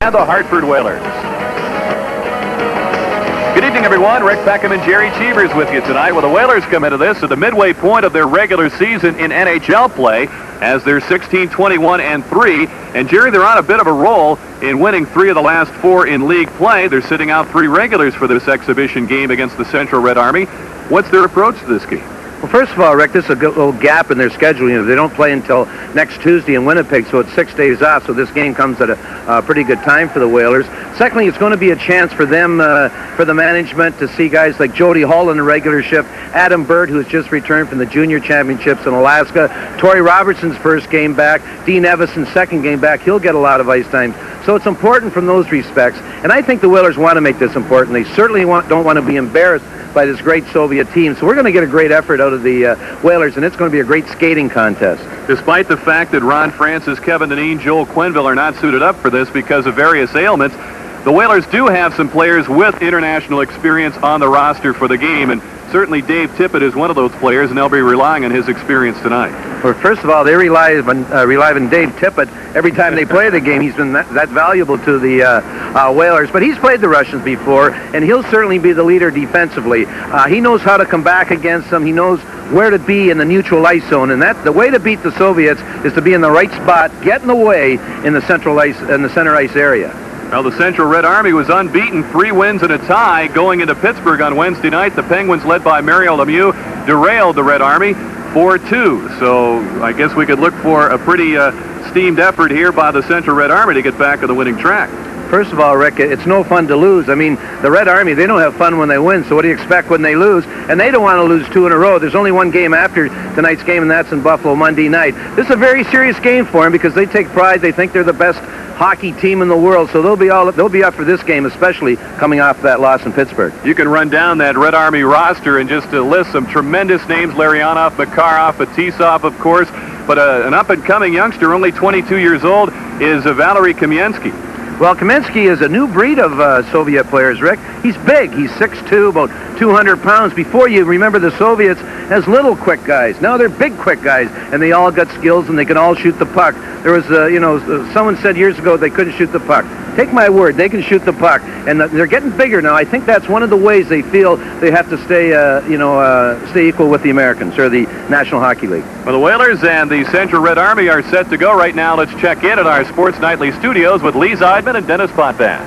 and the Hartford Whalers. Good evening, everyone. Rick Peckham and Jerry Cheevers with you tonight. Well, the Whalers come into this at the midway point of their regular season in NHL play as they're 16-21-3. And, Jerry, they're on a bit of a roll in winning 3 of the last 4 in league play. They're sitting out 3 regulars for this exhibition game against the Central Red Army. What's their approach to this game? Well, first of all, Rick, this is a good little gap in their schedule. They don't play until next Tuesday in Winnipeg, so it's 6 days off, so this game comes at a pretty good time for the Whalers. Secondly, it's going to be a chance for them, for the management, to see guys like Jody Hall in the regular shift, Adam Bird, who has just returned from the junior championships in Alaska, Torrey Robertson's first game back, Dean Evison's second game back. He'll get a lot of ice time. So it's important from those respects, and I think the Whalers want to make this important. They certainly don't want to be embarrassed by this great Soviet team. So we're going to get a great effort out of the Whalers, and it's going to be a great skating contest. Despite the fact that Ron Francis, Kevin Dineen, Joel Quenneville are not suited up for this because of various ailments, the Whalers do have some players with international experience on the roster for the game, and certainly Dave Tippett is one of those players, and they'll be relying on his experience tonight. Well, first of all, they rely on Dave Tippett every time they play the game. He's been that valuable to the Whalers, but he's played the Russians before, and he'll certainly be the leader defensively. He knows how to come back against them. He knows where to be in the neutral ice zone, and the way to beat the Soviets is to be in the right spot, get in the way in the center ice area. Well, the Central Red Army was unbeaten, 3 wins and a tie going into Pittsburgh on Wednesday night. The Penguins, led by Mario Lemieux, derailed the Red Army 4-2. So I guess we could look for a pretty steamed effort here by the Central Red Army to get back on the winning track. First of all, Rick, it's no fun to lose. I mean, the Red Army, they don't have fun when they win, so what do you expect when they lose? And they don't want to lose 2 in a row. There's only one game after tonight's game, and that's in Buffalo Monday night. This is a very serious game for them because they take pride. They think they're the best hockey team in the world, so they'll be up for this game, especially coming off that loss in Pittsburgh. You can run down that Red Army roster and just list some tremendous names: Larionov, Makarov, Fetisov, of course, but an up-and-coming youngster, only 22 years old, is Valery Kamensky. Well, Kamensky is a new breed of Soviet players, Rick. He's big. He's 6'2", about 200 pounds. Before, you remember the Soviets as little quick guys. Now they're big quick guys, and they all got skills, and they can all shoot the puck. There was, someone said years ago they couldn't shoot the puck. Take my word, they can shoot the puck, and they're getting bigger now. I think that's one of the ways they feel they have to stay equal with the Americans, or the National Hockey League. Well, the Whalers and the Central Red Army are set to go right now. Let's check in at our Sports Nightly studios with Lee Zeidman and Dennis Potvin.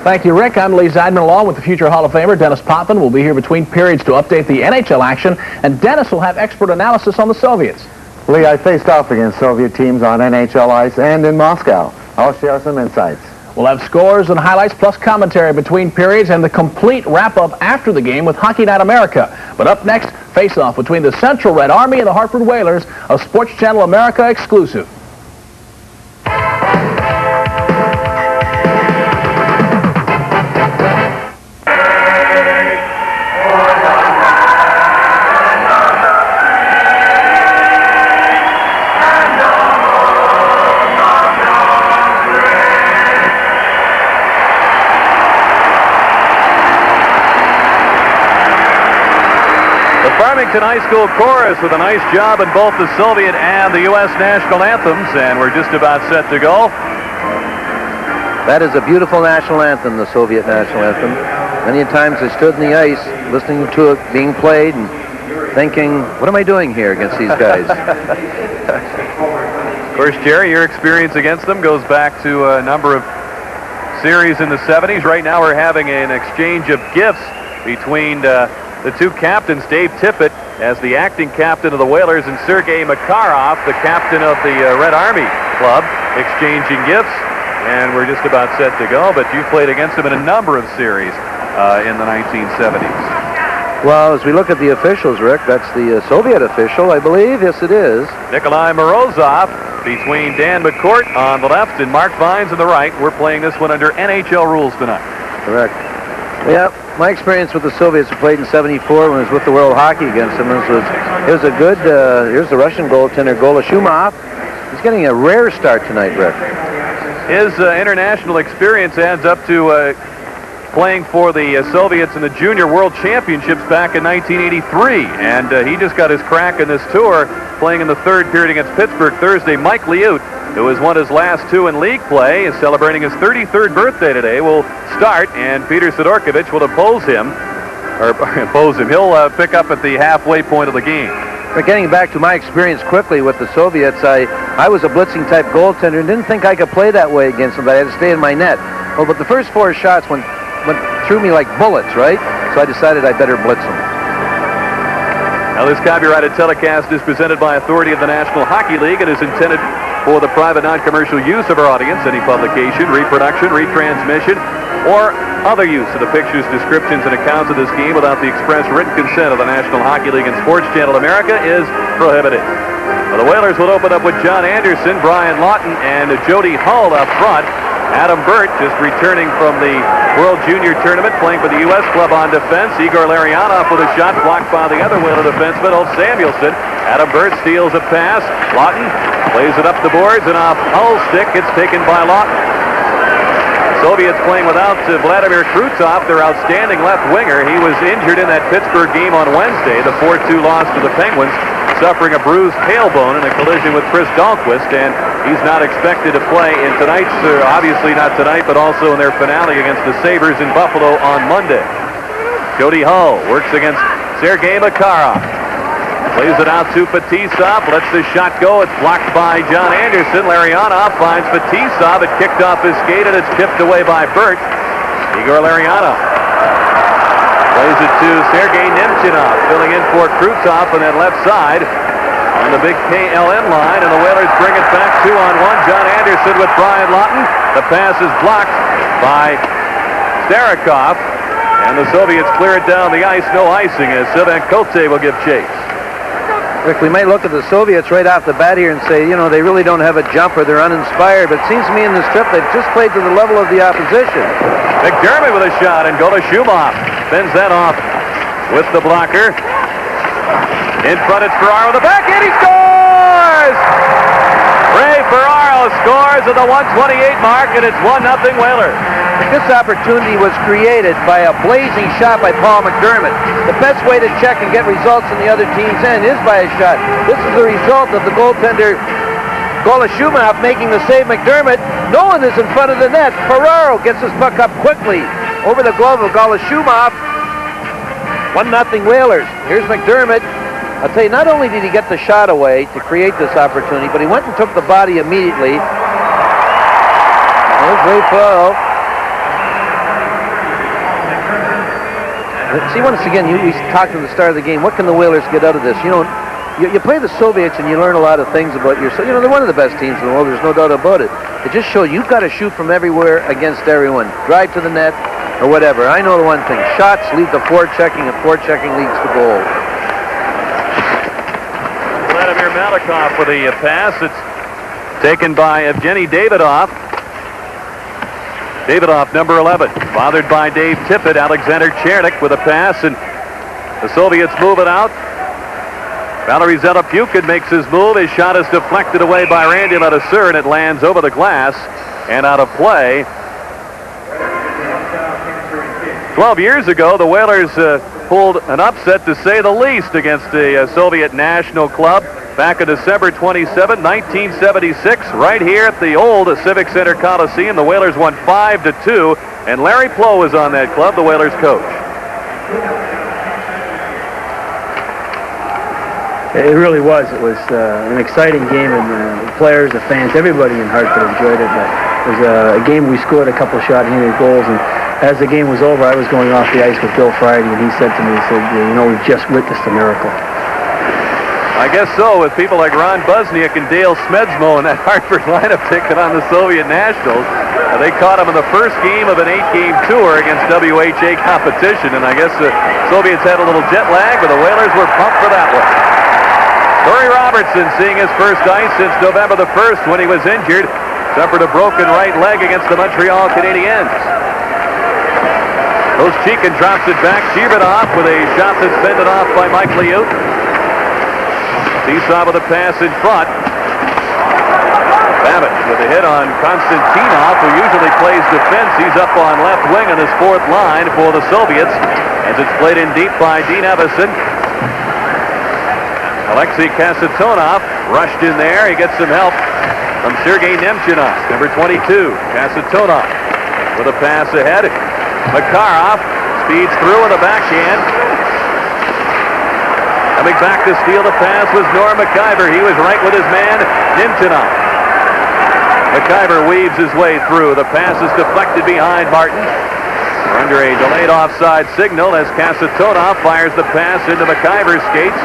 Thank you, Rick. I'm Lee Zeidman, along with the future Hall of Famer Dennis Potvin. We'll be here between periods to update the NHL action, and Dennis will have expert analysis on the Soviets. Lee, I faced off against Soviet teams on NHL ice and in Moscow. I'll share some insights. We'll have scores and highlights plus commentary between periods and the complete wrap-up after the game with Hockey Night America. But up next, face-off between the Central Red Army and the Hartford Whalers, a Sports Channel America exclusive. Farmington High School Chorus with a nice job in both the Soviet and the U.S. national anthems, and we're just about set to go. That is a beautiful national anthem, the Soviet national anthem. Many times I stood in the ice listening to it being played and thinking, what am I doing here against these guys? Of course, Jerry, your experience against them goes back to a number of series in the 70s. Right now we're having an exchange of gifts between the 2 captains, Dave Tippett as the acting captain of the Whalers, and Sergei Makarov, the captain of the Red Army club, exchanging gifts. And we're just about set to go, but you played against them in a number of series in the 1970s. Well, as we look at the officials, Rick, that's the Soviet official, I believe. Yes, it is. Nikolai Morozov between Dan McCourt on the left and Mark Vines on the right. We're playing this one under NHL rules tonight. Correct. Yeah, my experience with the Soviets, who played in '74 when I was with the World Hockey against them, it was a good, here's the Russian goaltender, Golashumov. He's getting a rare start tonight, Rick. His international experience adds up to playing for the Soviets in the Junior World Championships back in 1983. And he just got his crack in this tour, playing in the third period against Pittsburgh Thursday. Mike Liut who has won his last 2 in league play, is celebrating his 33rd birthday today, will start, and Peter Sidorkovich will oppose him. He'll pick up at the halfway point of the game. But getting back to my experience quickly with the Soviets, I was a blitzing type goaltender and didn't think I could play that way against them, but I had to stay in my net. Well, but the first 4 shots went through me like bullets, right? So I decided I better blitz them. Now, this copyrighted telecast is presented by authority of the National Hockey League and is intended for the private non-commercial use of our audience. Any publication, reproduction, retransmission, or other use of the pictures, descriptions, and accounts of this game without the express written consent of the National Hockey League and Sports Channel America is prohibited. Well, the Whalers will open up with John Anderson, Brian Lawton, and Jody Hull up front. Adam Burt, just returning from the World Junior Tournament, playing for the U.S. club on defense. Igor Larionov with a shot blocked by the other Whaler defenseman, Ulf Samuelsson. Adam Burt steals a pass. Lawton plays it up the boards, and off Hull's stick, it's taken by Lawton. Soviets playing without Vladimir Krutov, their outstanding left winger. He was injured in that Pittsburgh game on Wednesday, the 4-2 loss to the Penguins, suffering a bruised tailbone in a collision with Chris Dahlquist, and he's not expected to play in tonight's, obviously not tonight, but also in their finale against the Sabres in Buffalo on Monday. Jody Hull works against Sergei Makarov. Plays it out to Fetisov, lets the shot go. It's blocked by John Anderson. Larionov finds Fetisov. It kicked off his skate, and it's tipped away by Burt. Igor Larionov plays it to Sergei Nemchinov, filling in for Krutov on that left side on the big KLM line, and the Whalers bring it back 2-on-1. John Anderson with Brian Lawton. The pass is blocked by Starikov, and the Soviets clear it down the ice. No icing as Sylvain Cote will give chase. Rick, we might look at the Soviets right off the bat here and say, you know, they really don't have a jumper. They're uninspired. But it seems to me in this trip they've just played to the level of the opposition. McDermott with a shot, and Golashumov bends that off with the blocker. In front, it's Ferraro with the back, and he scores! Ray Ferraro scores at the 128 mark, and it's 1-0 Whalers. This opportunity was created by a blazing shot by Paul McDermott. The best way to check and get results in the other team's end is by a shot. This is the result of the goaltender Golashumov making the save. McDermott, no one is in front of the net. Ferraro gets his puck up quickly over the glove of Golashumov. 1-0 Whalers. Here's McDermott. I'll tell you, not only did he get the shot away to create this opportunity, but he went and took the body immediately. There's Ray Ferraro. See, once again, we talked at the start of the game, what can the Whalers get out of this? You know, you play the Soviets and you learn a lot of things about yourself. You know, they're one of the best teams in the world. There's no doubt about it. It just shows you've got to shoot from everywhere against everyone. Drive to the net or whatever. I know the one thing. Shots lead to forechecking, and forechecking leads to goal. Vladimir Malikov with a pass. It's taken by Evgeny Davidov. Davidov, number 11, bothered by Dave Tippett. Alexander Chernik with a pass, and the Soviets move it out. Valery Zelopukhin makes his move. His shot is deflected away by Randy Ledesur, and it lands over the glass and out of play. 12 years ago, the Whalers pulled an upset, to say the least, against the Soviet national club. Back on December 27, 1976, right here at the old Civic Center Coliseum, the Whalers won 5-2, and Larry Plow was on that club, the Whalers coach. It really was. It was an exciting game, and the players, the fans, everybody in Hartford enjoyed it. But it was a game we scored a couple of shot-handed goals, and as the game was over, I was going off the ice with Bill Friday, and he said to me, he said, you know, we've just witnessed a miracle. I guess so, with people like Ron Busniak and Dale Smedzmo in that Hartford lineup taking on the Soviet Nationals. They caught him in the first game of an 8-game tour against WHA competition, and I guess the Soviets had a little jet lag, but the Whalers were pumped for that one. Murray Robertson seeing his first ice since November the 1st when he was injured. Suffered a broken right leg against the Montreal Canadiens. Koschekin drops it back. Shibadov with a shot that's fended off by Mike Liut. Seesaw with a pass in front. Babbitt with a hit on Konstantinov, who usually plays defense. He's up on left wing on his fourth line for the Soviets, as it's played in deep by Dean Evison. Alexei Kasatonov rushed in there. He gets some help from Sergei Nemchinov, number 22. Kasatonov with a pass ahead. Makarov speeds through with a backhand. Coming back to steal the pass was Norm McIver. He was right with his man, Nemchinov. McIver weaves his way through. The pass is deflected behind Martin. We're under a delayed offside signal as Kasatonov fires the pass into McIver's skates.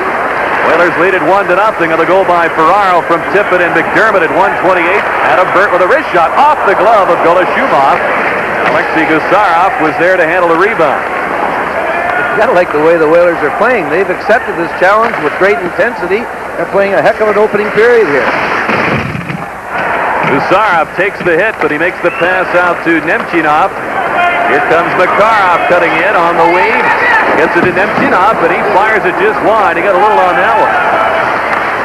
Oilers lead it 1-0 on the goal by Ferraro from Tippett and McDermott at 1:28. Adam Burt with a wrist shot off the glove of Golashumov. Alexei Gusarov was there to handle the rebound. You gotta like the way the Whalers are playing. They've accepted this challenge with great intensity. They're playing a heck of an opening period here. Gusarov takes the hit, but he makes the pass out to Nemchinov. Here comes Makarov cutting in on the wing. Gets it to Nemchinov, but he fires it just wide. He got a little on that one.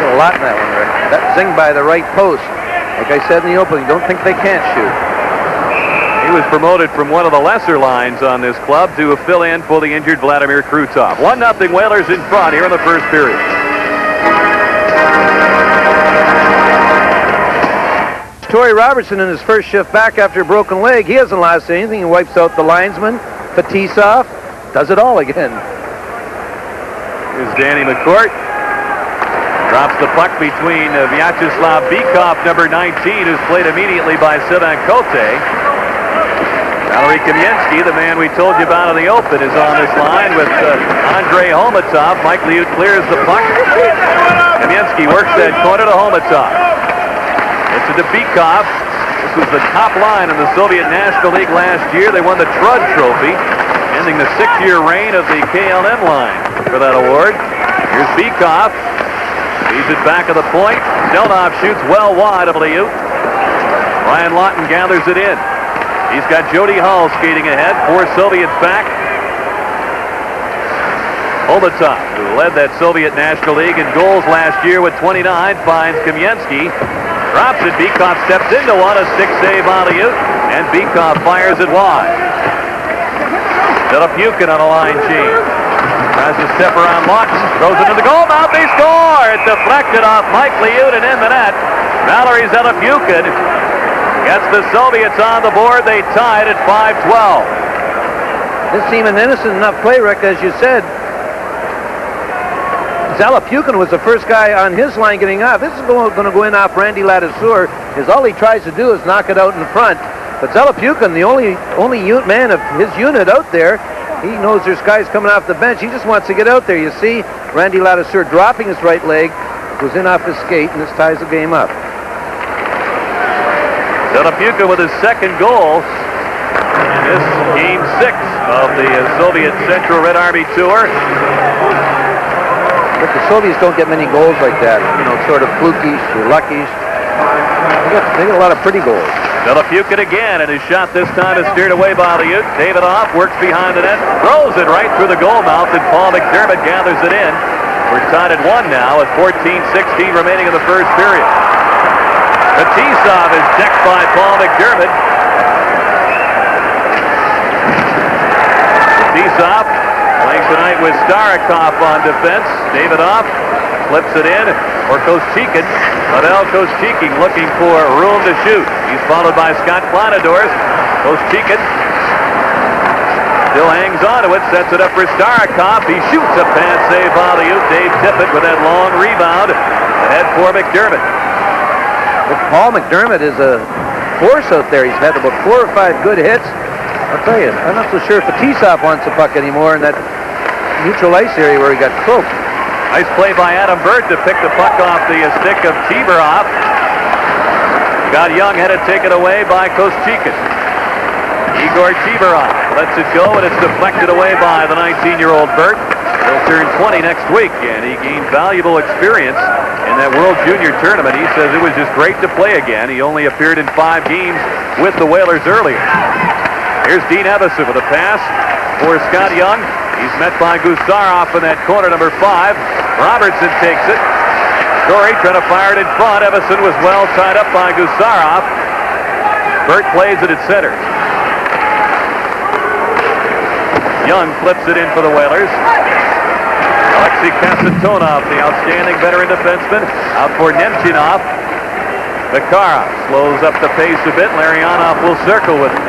Got a lot in that one, Rick. That zinged by the right post. Like I said in the opening, don't think they can't shoot. He was promoted from one of the lesser lines on this club to fill in for the injured Vladimir Krutov. 1-0 Whalers in front here in the first period. Torrey Robertson in his first shift back after a broken leg. He hasn't lost anything. He wipes out the linesman. Fetisov does it all again. Here's Danny McCourt. Drops the puck between Vyacheslav Bykov, number 19, who's played immediately by Sivan Kote. Valery Kamensky, the man we told you about in the open, is on this line with Andrei Homatov. Mike Liut clears the puck. Kamensky works that corner to Homatov. It's to Bykov. This was the top line in the Soviet National League last year. They won the Trud Trophy, ending the 6-year reign of the KLM line for that award. Here's Bykov. Leads it back of the point. Stelnov shoots well wide of Liut. Ryan Lawton gathers it in. He's got Jody Hull skating ahead. 4 Soviets back. Homatov, who led that Soviet National League in goals last year with 29, finds Kamensky. Drops it. Bykov steps into one. A 6-save alley-oop. And Bykov fires it wide. Delapukin on a line change. Tries to step around Lawton. Throws it to the goal mouth. They score. It's deflected off Mike Liut and in the net. Valery Delapukin gets the Soviets on the board. They tied at 5-12. This seemed an innocent enough play, Rick, as you said. Delapukin was the first guy on his line getting off. This is going to go in off Randy Ladouceur, because all he tries to do is knock it out in front. But Delapukin, the only man of his unit out there, he knows there's guys coming off the bench. He just wants to get out there. You see Randy Ladouceur dropping his right leg, goes in off his skate, and this ties the game up. Delapukin with his second goal in this game 6 of the Soviet Central Red Army Tour. But the Soviets don't get many goals like that, sort of flukish or luckish. They get a lot of pretty goals. Delapukin again, and his shot this time is steered away by Liut. Davidoff works behind the net, throws it right through the goal mouth, and Paul McDermott gathers it in. We're tied at 1 now with 14-16 remaining in the first period. Fetisov is decked by Paul McDermott. Fetisov playing tonight with Starikov on defense. Davidoff flips it in for Koschekin. Pavel Koschekin looking for room to shoot. He's followed by Scott Planadors. Koschekin still hangs on to it, sets it up for Starikov. He shoots a pass save alley-oop. Dave Tippett with that long rebound ahead for McDermott. Paul McDermott is a force out there. He's had about 4 or 5 good hits. I'll tell you, I'm not so sure Fetisov wants the puck anymore in that neutral ice area where he got croaked. Nice play by Adam Burt to pick the puck off the stick of Tiberov. Scott Young had it taken away by Koschekin. Igor Tiberov lets it go, and it's deflected away by the 19-year-old Burt. He'll turn 20 next week, and he gained valuable experience in that World Junior Tournament. He says it was just great to play again. He only appeared in 5 games with the Whalers earlier. Here's Dean Evison with a pass for Scott Young. He's met by Gusarov in that corner, number 5. Robertson takes it. Torrey trying to fire it in front. Evison was well tied up by Gusarov. Burt plays it at center. Young flips it in for the Whalers. Alexei Kasatonov, the outstanding veteran defenseman, out for Nemchinov. Makarov slows up the pace a bit. Larionov will circle with him.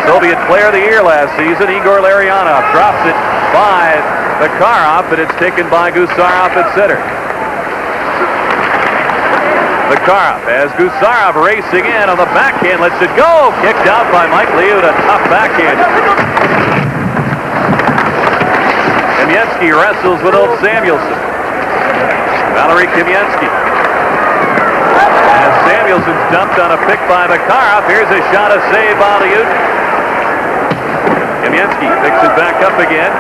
Soviet Player of the Year last season, Igor Larionov drops it by Makarov, but it's taken by Gusarov at center. Makarov has Gusarov racing in on the backhand, lets it go. Kicked out by Mike Liut, a tough backhand. Kamensky wrestles with old Samuelson. Valery Kamensky. As Samuelson's dumped on a pick by Makarov, here's a shot, a save by Liut. Kamensky picks it back up again.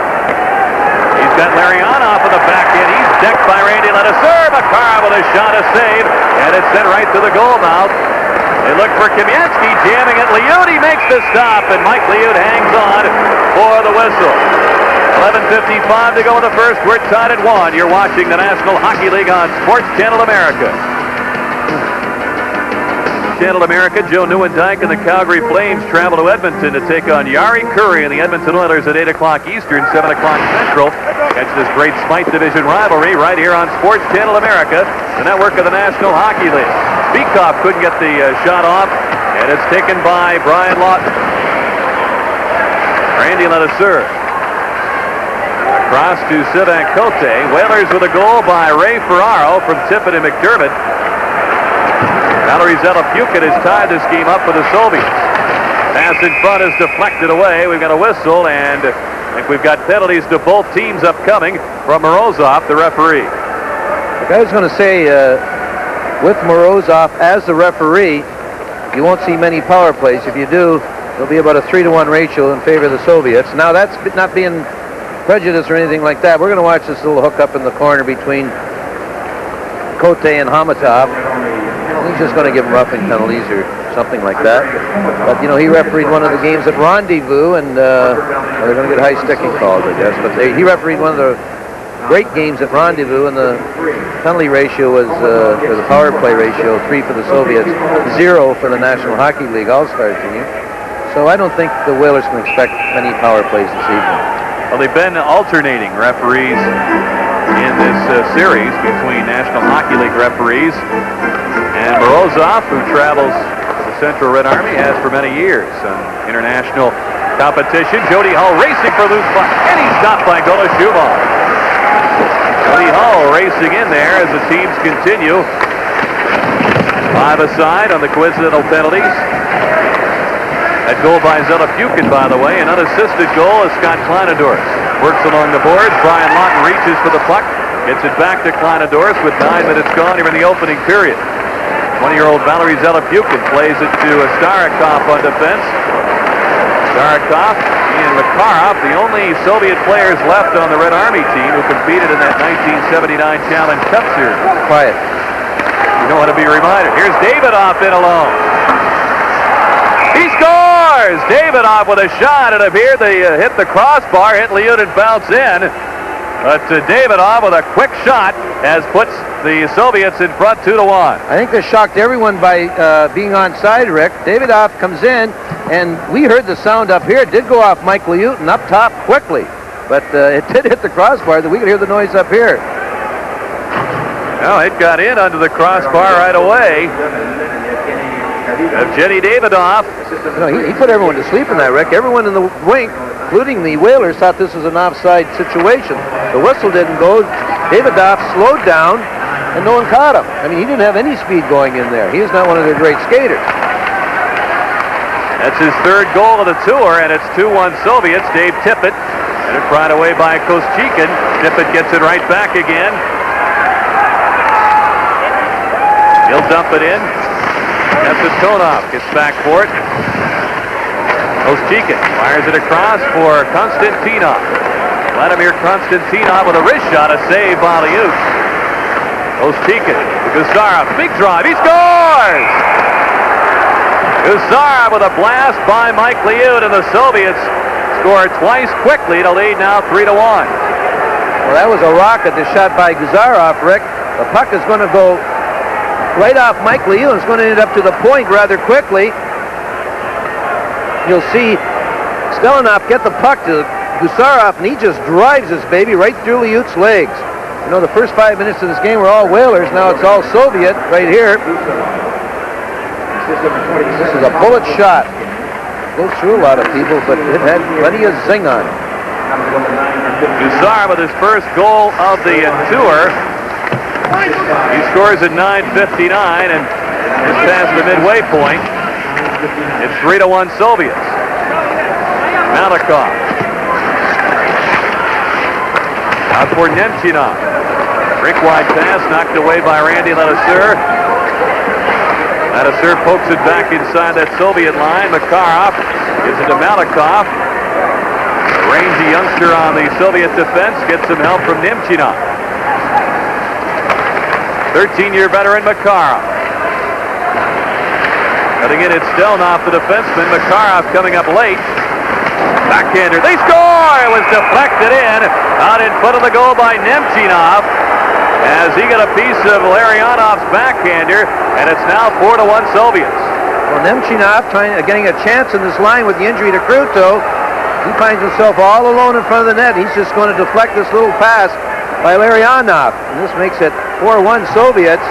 He's got Larionov on the backhand. He's decked by Randy Ledesser. Makarov with a shot, a save, and it's sent right to the goal mouth. They look for Kamensky, jamming at Liut. He makes the stop, and Mike Liut hangs on for the whistle. 11:55 to go in the first. We're tied at 1. You're watching the National Hockey League on Sports Channel America. Channel America, Joe Nieuwendyk and the Calgary Flames travel to Edmonton to take on Yari Curry and the Edmonton Oilers at 8 o'clock Eastern, 7 o'clock Central. Catch this great Smythe Division rivalry right here on Sports Channel America, the network of the National Hockey League. Beekhoff couldn't get the shot off, and it's taken by Brian Lawton. Randy Ledesser. Across to Sivan Cote. Whalers with a goal by Ray Ferraro from Tippett and McDermott. Valery Zelepukin has tied this game up for the Soviets. Pass in front is deflected away. We've got a whistle, and I think we've got penalties to both teams upcoming from Morozov, the referee. I was going to say, with Morozov as the referee, you won't see many power plays. If you do, there'll be about a 3-to-1 ratio in favor of the Soviets. Now, that's not being prejudice or anything like that. We're going to watch this little hook up in the corner between Cote and Hamatov. He's just going to give him roughing penalties or something like that. But, you know, he refereed one of the games at Rendezvous, and they're going to get high sticking calls, I guess. But he refereed one of the great games at Rendezvous, and the penalty ratio was, or the power play ratio, 3 for the Soviets, 0 for the National Hockey League All-Star team. So I don't think the Whalers can expect many power plays this evening. Well, they've been alternating referees in this series between National Hockey League referees. And Morozov, who travels the Central Red Army, has for many years on international competition. Jody Hull racing for loose puck, and he's stopped by Golashubov. Jody Hull racing in there as the teams continue. 5 aside on the coincidental penalties. That goal by Zelepukin, by the way. An unassisted goal is Scott Kleinadorf. Works along the boards. Brian Lawton reaches for the puck. Gets it back to Kleinadorf with 9 minutes gone here in the opening period. 20-year-old Valery Zelepukin plays it to Starikov on defense. Starikov and Makarov, the only Soviet players left on the Red Army team who competed in that 1979 Challenge Cup series. Quiet. You don't want to be reminded. Here's Davidoff in alone. He scores! Davidoff with a shot. It appeared they hit the crossbar, hit Liut and bounce in. But Davidoff with a quick shot has put the Soviets in front 2-1. I think this shocked everyone by being onside, Rick. Davidoff comes in, and we heard the sound up here. It did go off Mike Liut and up top quickly. But it did hit the crossbar. That we could hear the noise up here. Well, it got in under the crossbar right away. Jenny Davidoff. You know, he put everyone to sleep in that, Rick. Everyone in the rink, including the Whalers, thought this was an offside situation. The whistle didn't go. Davidoff slowed down, and no one caught him. I mean, he didn't have any speed going in there. He is not one of their great skaters. That's his 3rd goal of the tour, and it's 2-1 Soviets. Dave Tippett, and it's right away by Koschekin. Tippett gets it right back again. He'll dump it in. Tonov gets back for it. Koschekin fires it across for Konstantinov. Vladimir Konstantinov with a wrist shot, a save by Liut. Koschekin to Gusarov, big drive, he scores! Gusarov with a blast by Mike Liut, and the Soviets score twice quickly to lead now 3-1. Well, that was a rocket, the shot by Gusarov, Rick. The puck is going to go right off Mike Liut. It's going to end up to the point rather quickly. You'll see Stelunov get the puck to Gusarov, and he just drives this baby right through Liut's legs. You know, the first 5 minutes of this game were all Whalers. Now it's all Soviet right here. This is a bullet shot. Goes through a lot of people, but it had plenty of zing on it. Gusar with his first goal of the tour. He scores at 9:59 and is past the midway point. It's 3-1 Soviets. Malikov. Out for Nemchinov. Rink wide pass knocked away by Randy Ledesur. Ledesur pokes it back inside that Soviet line. Makarov gives it to Malikov. A rangy youngster on the Soviet defense gets some help from Nemchinov. 13-year veteran Makarov. Cutting in, it's Stelnoff, the defenseman. Makarov coming up late. Backhander, they score! It was deflected in, out in front of the goal by Nemchinov, as he got a piece of Larionov's backhander, and it's now 4-1 Soviets. Well, Nemchinov getting a chance in this line with the injury to Kruto. He finds himself all alone in front of the net. He's just going to deflect this little pass by Larionov, and this makes it 4-1 Soviets.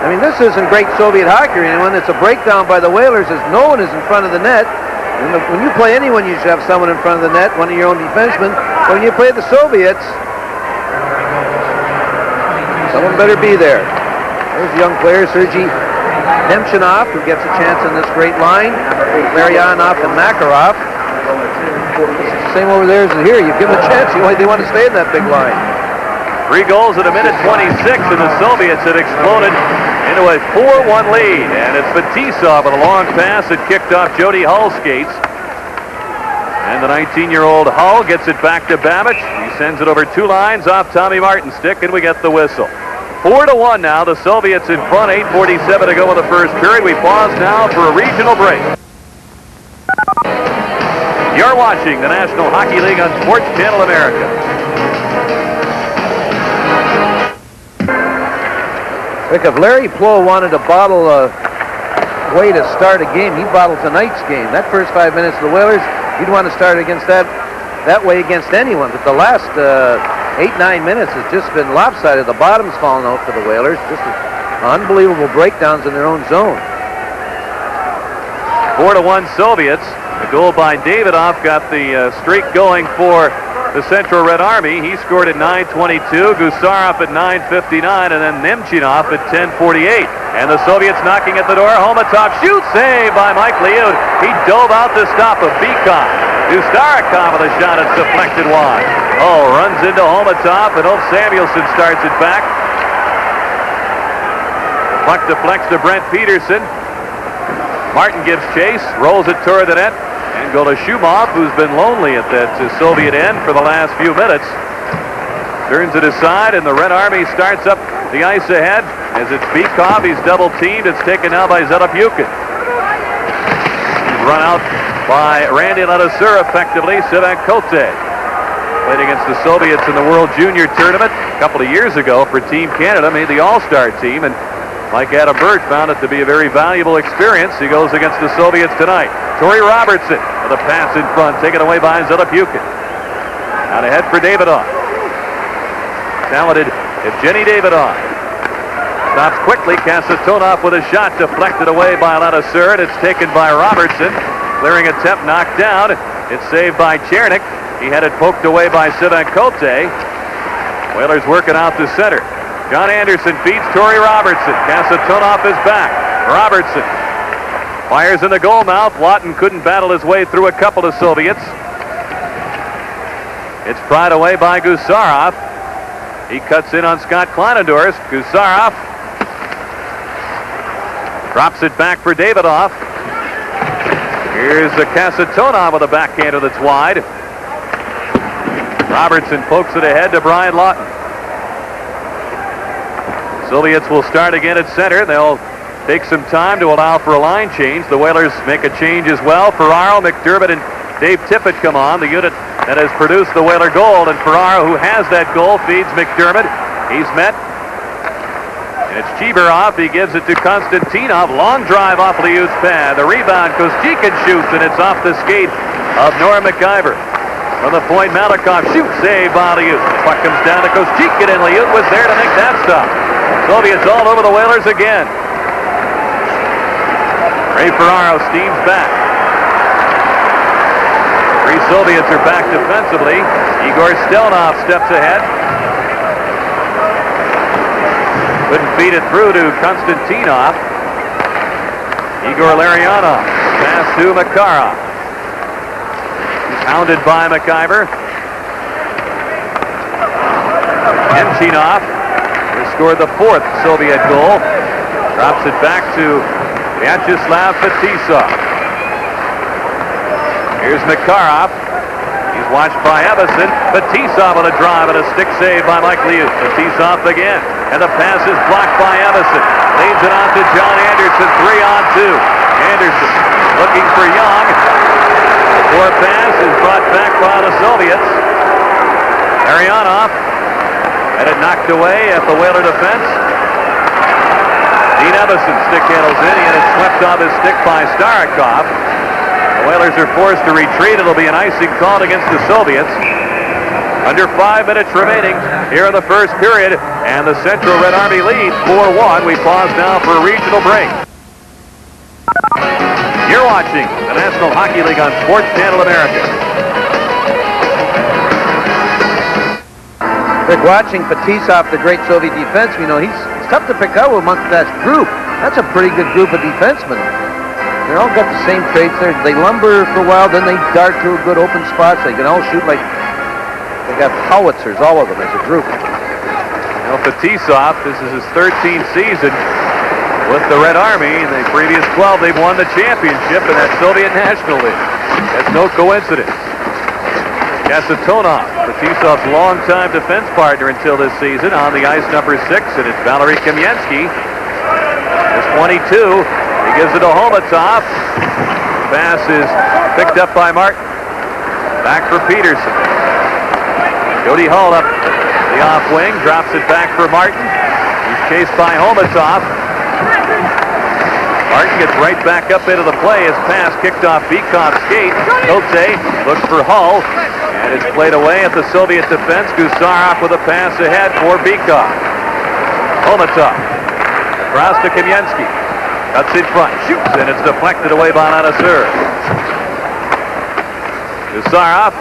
I mean, this isn't great Soviet hockey or anyone. It's a breakdown by the Whalers as no one is in front of the net. And when you play anyone, you should have someone in front of the net, one of your own defensemen. But when you play the Soviets, someone better be there. There's a young player, Sergei Nemchinov, who gets a chance in this great line. Larionov and Makarov. It's the same over there as here. You give them a chance, they want to stay in that big line. 3 goals at a minute 26, and the Soviets have exploded into a 4-1 lead. And it's Fetisov with a long pass that kicked off Jody Hull's skates. And the 19-year-old Hull gets it back to Babic. He sends it over 2 lines off Tommy Martin's stick, and we get the whistle. 4-1 now. The Soviets in front. 8:47 to go in the first period. We pause now for a regional break. You're watching the National Hockey League on Sports Channel America. Rick, if Larry Plow wanted to bottle a way to start a game, he bottled tonight's game. That first 5 minutes of the Whalers, he'd want to start against that way against anyone. But the last 8-9 minutes has just been lopsided. The bottom's fallen out for the Whalers. Just unbelievable breakdowns in their own zone. 4-1 Soviets. The goal by Davidoff got the streak going for the Central Red Army. He scored at 9:22, Gusarov at 9:59, and then Nemchinov at 10:48. And the Soviets knocking at the door. Homatov shoots, saved by Mike Liut. He dove out to stop a Beacon. Ustarakov with a shot, it's deflected wide. Oh, runs into Homatov, and Ulf Samuelsson starts it back. Puck deflects to Brent Peterson. Martin gives chase, rolls it toward the net. And go to Shumov, who's been lonely at that Soviet end for the last few minutes. Turns it aside, and the Red Army starts up the ice ahead as it's Bikov. He's double-teamed. It's taken now by Zetapukin. Run out by Randy Ledesur effectively. Sivan Kote played against the Soviets in the World Junior Tournament a couple of years ago for Team Canada. Made the All-Star team, and like Adam Burt, found it to be a very valuable experience. He goes against the Soviets tonight. Torrey Robertson with a pass in front, taken away by Zetapukin. Out ahead for Davidoff. Talented Evgeny Davidoff. Stops quickly. Kasatonov with a shot deflected away by Ledesur, and it's taken by Robertson. Clearing attempt knocked down. It's saved by Chernik. He had it poked away by Sivan Kote. Whalers working out to center. John Anderson feeds Torrey Robertson. Kasatonov is back. Robertson fires in the goal mouth. Lawton couldn't battle his way through a couple of Soviets. It's pried away by Gusarov. He cuts in on Scott Kleinendorf. Gusarov drops it back for Davidoff. Here's the Kasatonov with a backhander that's wide. Robertson pokes it ahead to Brian Lawton. Soviets will start again at center. They'll take some time to allow for a line change. The Whalers make a change as well. Ferraro, McDermott, and Dave Tippett come on, the unit that has produced the Whaler goal. And Ferraro, who has that goal, feeds McDermott. He's met. And it's Chibarov. He gives it to Konstantinov. Long drive off Liut's pad. The rebound, Kostikin shoots, and it's off the skate of Norm McIver. From the point, Malikov shoots, saved by Liut. Puck comes down to Kostikin, and Liut was there to make that stop. Soviets all over the Whalers again. Ray Ferraro steams back. Three Soviets are back defensively. Igor Stelnov steps ahead. Couldn't feed it through to Konstantinov. Igor Larionov. Pass to Makarov. Pounded by McIver. Nemchinov scored the fourth Soviet goal. Drops it back to Vyacheslav Fetisov. Here's Makarov. He's watched by Evason. Fetisov on a drive and a stick save by Mike Liu. Fetisov again. And the pass is blocked by Evason. Leads it on to John Anderson. 3-on-2. Anderson looking for Young. The poor pass is brought back by the Soviets. Larionov had it knocked away at the Whaler defense. Dean Evason stick handles in. He had it swept off his stick by Starikov. The Whalers are forced to retreat. It'll be an icing called against the Soviets. Under 5 minutes remaining here in the first period, and the Central Red Army leads 4-1. We pause now for a regional break. You're watching the National Hockey League on Sports Channel America. Rick, watching Fetisov, the great Soviet defenseman, you know, he's tough to pick out amongst that group. That's a pretty good group of defensemen. They all got the same traits. They lumber for a while, then they dart to a good open spots. They can all shoot like they got howitzers, all of them, as a group. You know, Fetisov, this is his 13th season with the Red Army. In the previous 12, they've won the championship in that Soviet National League. That's no coincidence. Kasatonov, Fetisov's longtime defense partner until this season, on the ice number 6, and it's Valery Kamensky. It's 22. He gives it to Homatov. Pass is picked up by Martin. Back for Peterson. Jody Hull up the off wing, drops it back for Martin. He's chased by Homatov. Martin gets right back up into the play. His pass kicked off Bikov's skate. Kote looks for Hull, and it's played away at the Soviet defense. Gusarov with a pass ahead for Bikov. Homatov across to Kamensky. Cuts in front, shoots, and it's deflected away by Anasur. Gusarov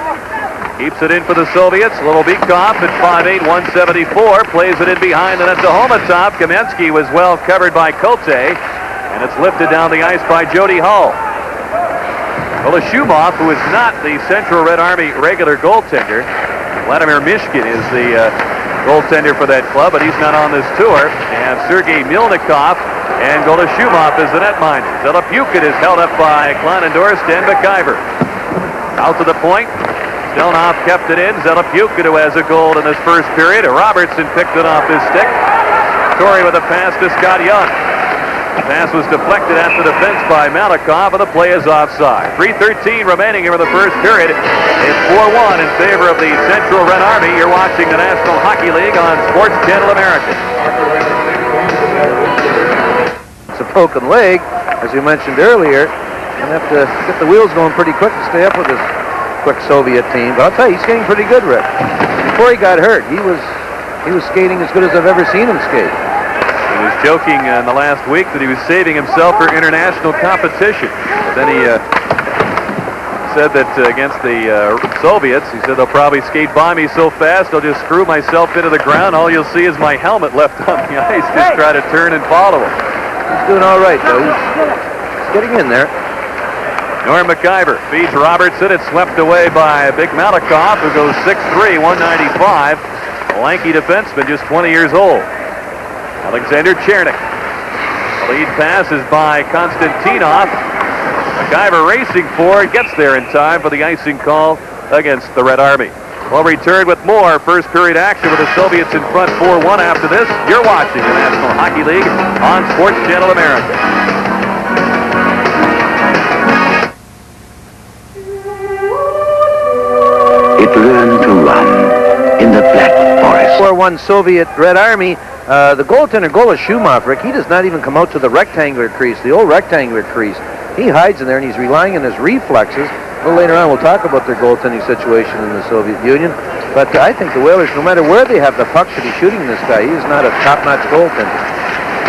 keeps it in for the Soviets. Little Bikov at 5'8", 174. Plays it in behind the net to Homatov. Kamensky was well covered by Kote, and it's lifted down the ice by Jody Hull. Well, Shumov, who is not the Central Red Army regular goaltender, Vladimir Mishkin is the goaltender for that club, but he's not on this tour. And Sergei Milnikov and Golashumov is the netminder. Zelapukit is held up by Kleinendorst and McIver. Out to the point. Stelnov kept it in. Zelapukit, who has a goal in this first period. Robertson picked it off his stick. Torrey with a pass to Scott Young. The pass was deflected after defense by Malikov, and the play is offside. 3:13 remaining here in the first period. It's 4-1 in favor of the Central Red Army. You're watching the National Hockey League on Sports Channel America. It's a broken leg, as we mentioned earlier. You'll have to get the wheels going pretty quick to stay up with this quick Soviet team. But I'll tell you, he's skating pretty good, Rick. Before he got hurt, he was skating as good as I've ever seen him skate. He was joking in the last week that he was saving himself for international competition. But then he said that against the Soviets, he said they'll probably skate by me so fast I'll just screw myself into the ground. All you'll see is my helmet left on the ice. Just try to turn and follow him. He's doing all right, though. He's getting in there. Norm McIver feeds Robertson. It's swept away by Big Malikov, who goes 6'3", 195. A lanky defenseman, just 20 years old. Alexander Chernik. The lead pass is by Konstantinov. McIver racing forward, gets there in time for the icing call against the Red Army. We'll return with more first period action with the Soviets in front 4-1 after this. You're watching the National Hockey League on Sports Channel America. It learned to run in the Black Forest. 4-1 Soviet Red Army. The goaltender, Golashumov, Rick, he does not even come out to the rectangular crease, the old rectangular crease. He hides in there, and he's relying on his reflexes. A little later on, we'll talk about their goaltending situation in the Soviet Union. But I think the Whalers, no matter where they have the puck, should be shooting this guy. He is not a top-notch goaltender.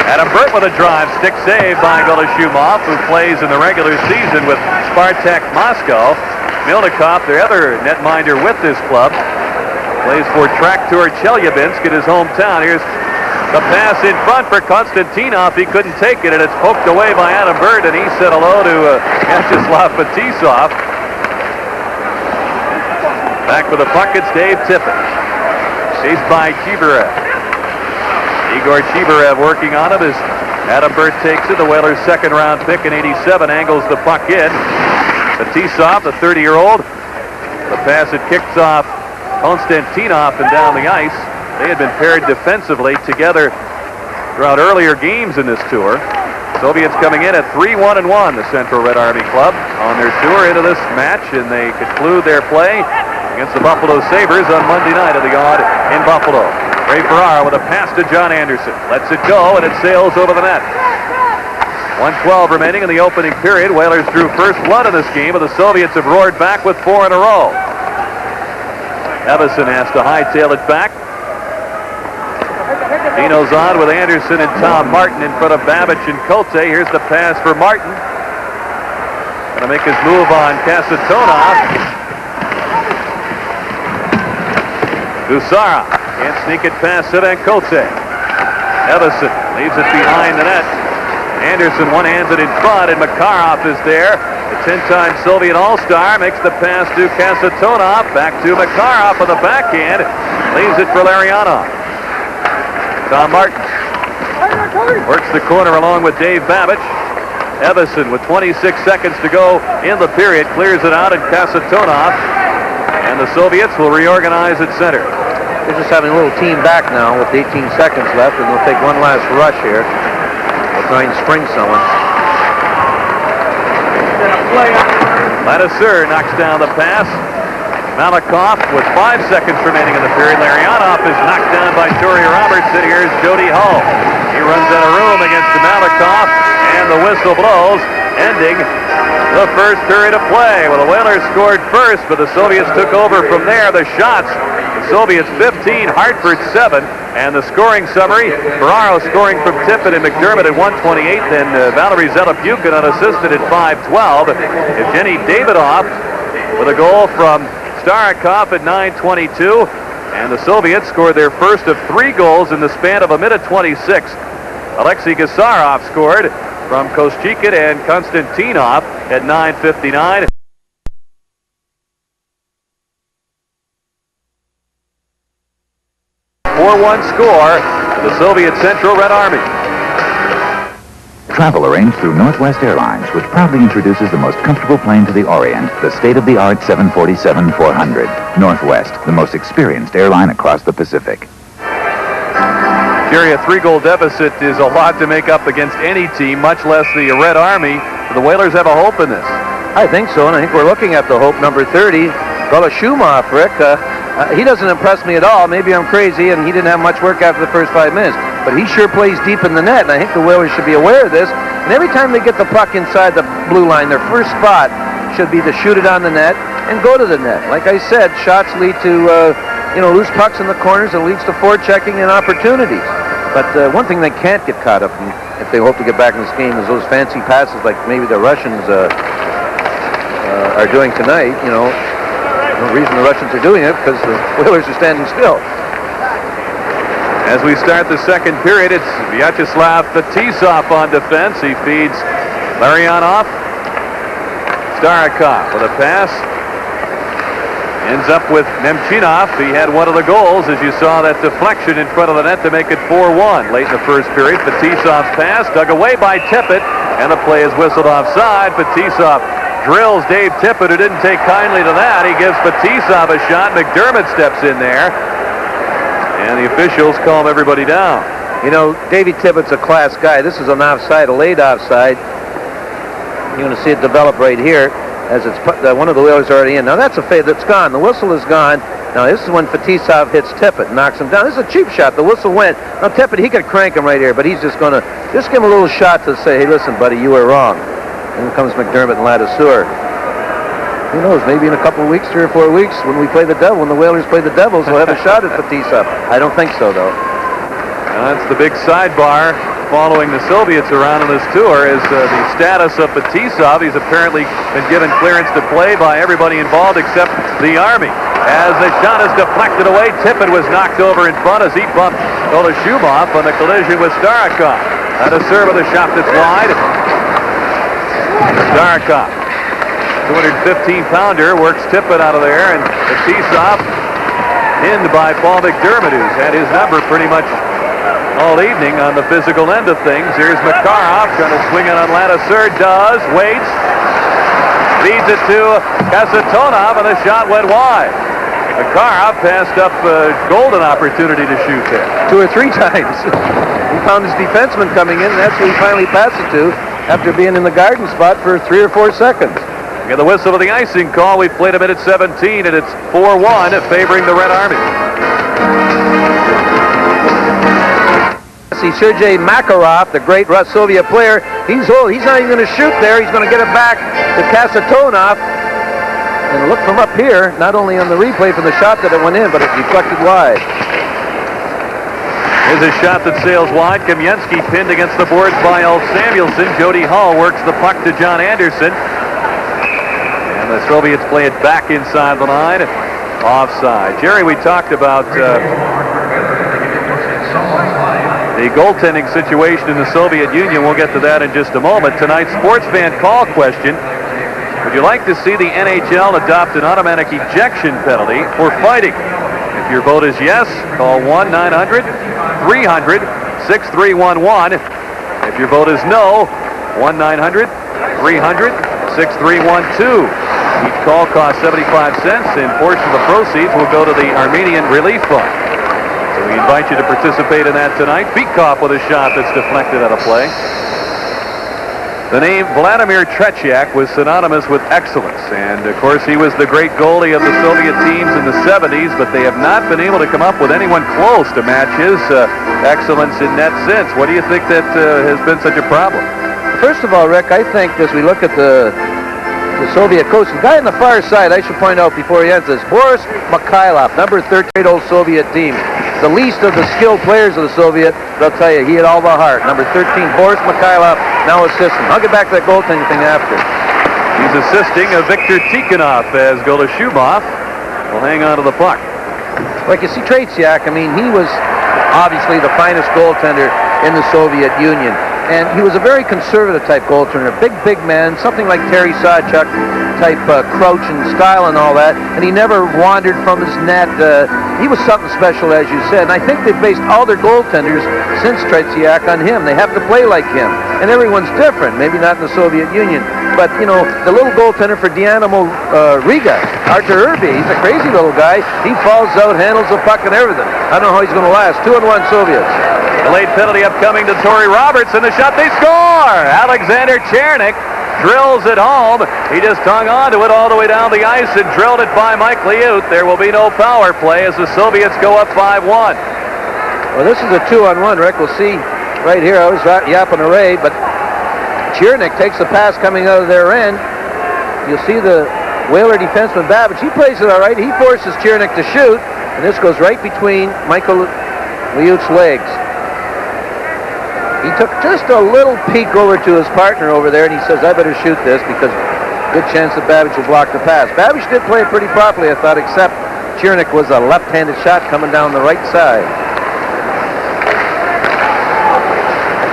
Adam Burt with a drive, stick save by Golashumov, who plays in the regular season with Spartak Moscow. Milnikov, the other netminder with this club, plays for Traktor Chelyabinsk in his hometown. Here's the pass in front for Konstantinov. He couldn't take it, and it's poked away by Adam Burt, and he said hello to Vyacheslav Fetisov. Back with the puck, it's Dave Tippett. Chased by Chibarev. Igor Chibarev working on him as Adam Burt takes it. The Whalers' second-round pick in '87 angles the puck in. Fetisov, the 30-year-old. The pass it kicks off Konstantinov and down the ice. They had been paired defensively together throughout earlier games in this tour. Soviets coming in at 3-1-1, the Central Red Army Club, on their tour into this match, and they conclude their play against the Buffalo Sabres on Monday night at the Odd in Buffalo. Ray Ferraro with a pass to John Anderson. Lets it go, and it sails over the net. 1:12 remaining in the opening period. Whalers drew first blood in this game, but the Soviets have roared back with 4 in a row. Evison has to hightail it back. Dino's on with Anderson and Tom Martin in front of Babbage and Cote. Here's the pass for Martin. Going to make his move on Kasatonov. Gusara can't sneak it past Sivan Cote. Evison leaves it behind the net. Anderson one-handed in front, and Makarov is there. The 10-time Soviet All-Star makes the pass to Kasatonov. Back to Makarov on the backhand. Leaves it for Larionov. Tom Martin works the corner along with Dave Babbage. Evison with 26 seconds to go in the period clears it out, and Kasatonov. And the Soviets will reorganize at center. They're just having a little team back now with 18 seconds left, and they'll take one last rush here. They'll try and spring someone. Ladouceur knocks down the pass. Malikov with 5 seconds remaining in the period. Larionov is knocked down by Torrey Robertson. Here's Jody Hull. He runs out of room against Malikov, and the whistle blows, ending the first period of play. Well, the Whalers scored first, but the Soviets took over from there. The shots, the Soviets 15, Hartford 7, and the scoring summary, Ferraro scoring from Tippett and McDermott at 1:28, then Valery Zelepukin unassisted at 5:12. Evgeny Davidoff with a goal from Starikov at 9:22, and the Soviets scored their first of 3 goals in the span of a minute 26. Alexei Gusarov scored from Koschekin and Konstantinov at 9:59. 4-1 score for the Soviet Central Red Army. Travel arranged through Northwest Airlines, which proudly introduces the most comfortable plane to the Orient, the state-of-the-art 747-400. Northwest, the most experienced airline across the Pacific. Jerry, a 3-goal deficit is a lot to make up against any team, much less the Red Army. The Whalers have a hope in this. I think so, and I think we're looking at the hope, number 30, Golashumov, Rick. He doesn't impress me at all. Maybe I'm crazy, and he didn't have much work after the first 5 minutes. But he sure plays deep in the net, and I think the Whalers should be aware of this. And every time they get the puck inside the blue line, their first spot should be to shoot it on the net and go to the net. Like I said, shots lead to loose pucks in the corners, and leads to forechecking and opportunities. But one thing they can't get caught up in, if they hope to get back in this game, is those fancy passes like maybe the Russians are doing tonight. No reason the Russians are doing it, because the Whalers are standing still. As we start the second period, it's Vyacheslav Fetisov on defense. He feeds Larionov. Starikov with a pass. Ends up with Nemchinov. He had one of the goals, as you saw that deflection in front of the net to make it 4-1 late in the first period. Fetisov's pass dug away by Tippett, and the play is whistled offside. Fetisov drills Dave Tippett, who didn't take kindly to that. He gives Fetisov a shot. McDermott steps in there, and the officials calm everybody down. Davey Tippett's a class guy. This is an offside, a late offside. You're going to see it develop right here, as it's one of the Whalers already in. Now that's a fade that's gone. The whistle is gone. Now this is when Fetisov hits Tippett, knocks him down. This is a cheap shot. The whistle went. Now Tippett, he could crank him right here, but he's just going to give him a little shot to say, hey, listen, buddy, you were wrong. And comes McDermott and Ladouceur. Who knows, maybe in a couple of weeks, 3 or 4 weeks, when we play the Devil, when the Whalers play the Devils, we'll have a shot at Fetisov. I don't think so, though. That's the big sidebar. following the Soviets around on this tour is the status of Fetisov. He's apparently been given clearance to play by everybody involved except the Army. As the shot is deflected away, Tippett was knocked over in front as he bumped Olashubov on the collision with Starikov. And a serve of the shot that's wide. Starikov, 215-pounder, works Tippett out of there, and Fetisov pinned by Paul McDermott, who's had his number pretty much all evening on the physical end of things. Here's Makarov trying to swing it on Ladiseur. Does. Waits. Feeds it to Kasatonov, and the shot went wide. Makarov passed up a golden opportunity to shoot there. 2 or 3 times. He found his defenseman coming in, and that's who he finally passed it to after being in the garden spot for 3 or 4 seconds. We get the whistle of the icing call. We've played a minute 17, and it's 4-1 favoring the Red Army. See Sergei Makarov, the great Soviet player. He's old. He's not even going to shoot there. He's going to get it back to Kasatonov. And look from up here, not only on the replay from the shot that it went in, but it deflected wide. Here's a shot that sails wide. Kamensky pinned against the boards by Ulf Samuelsson. Jody Hull works the puck to John Anderson. And the Soviets play it back inside the line. Offside. Jerry, we talked about the goaltending situation in the Soviet Union. We'll get to that in just a moment. Tonight's sports fan call question. Would you like to see the NHL adopt an automatic ejection penalty for fighting? If your vote is yes, call 1-900-300-6311. If your vote is no, 1-900-300-6312. Each call costs 75 cents, and portion of the proceeds will go to the Armenian Relief Fund. So we invite you to participate in that tonight. Beekhoff with a shot that's deflected out of play. The name Vladimir Tretiak was synonymous with excellence, and of course he was the great goalie of the Soviet teams in the 70s, but they have not been able to come up with anyone close to match his excellence in net since. What do you think that has been such a problem? First of all, Rick, I think as we look at the Soviet coach, the guy on the far side, I should point out before he ends this, Boris Mikhailov, number 13 old Soviet team. The least of the skilled players of the Soviet, but I'll tell you, he had all the heart. Number 13, Boris Mikhailov, now assisting. I'll get back to that goaltending thing after. He's assisting Viktor Tikhonov as Golashubov will hang on to the puck. Like you see, Tretiak, I mean, he was obviously the finest goaltender in the Soviet Union. And he was a very conservative type goaltender, big man, something like Terry Sawchuk type crouch and style and all that. And he never wandered from his net. He was something special, as you said. And I think they've based all their goaltenders since Tretiak on him. They have to play like him. And everyone's different, maybe not in the Soviet Union. But, you know, the little goaltender for Dynamo Riga, Artur Irby, he's a crazy little guy. He falls out, handles the puck and everything. I don't know how he's going to last. 2-1 Soviets. Delayed penalty upcoming to Torrey Roberts, and the shot, they score! Alexander Chernik drills it home. He just hung on to it all the way down the ice and drilled it by Mike Liut. There will be no power play as the Soviets go up 5-1. Well, this is a 2-on-1, Rick. We'll see right here. I was yapping away, but Chernik takes the pass coming out of their end. You'll see the Whaler defenseman Babbage. He plays it all right. He forces Chernik to shoot, and this goes right between Michael Liut's legs. He took just a little peek over to his partner over there, and he says, I better shoot this because good chance that Babbage will block the pass. Babbage did play it pretty properly, I thought, except Chernik was a left-handed shot coming down the right side.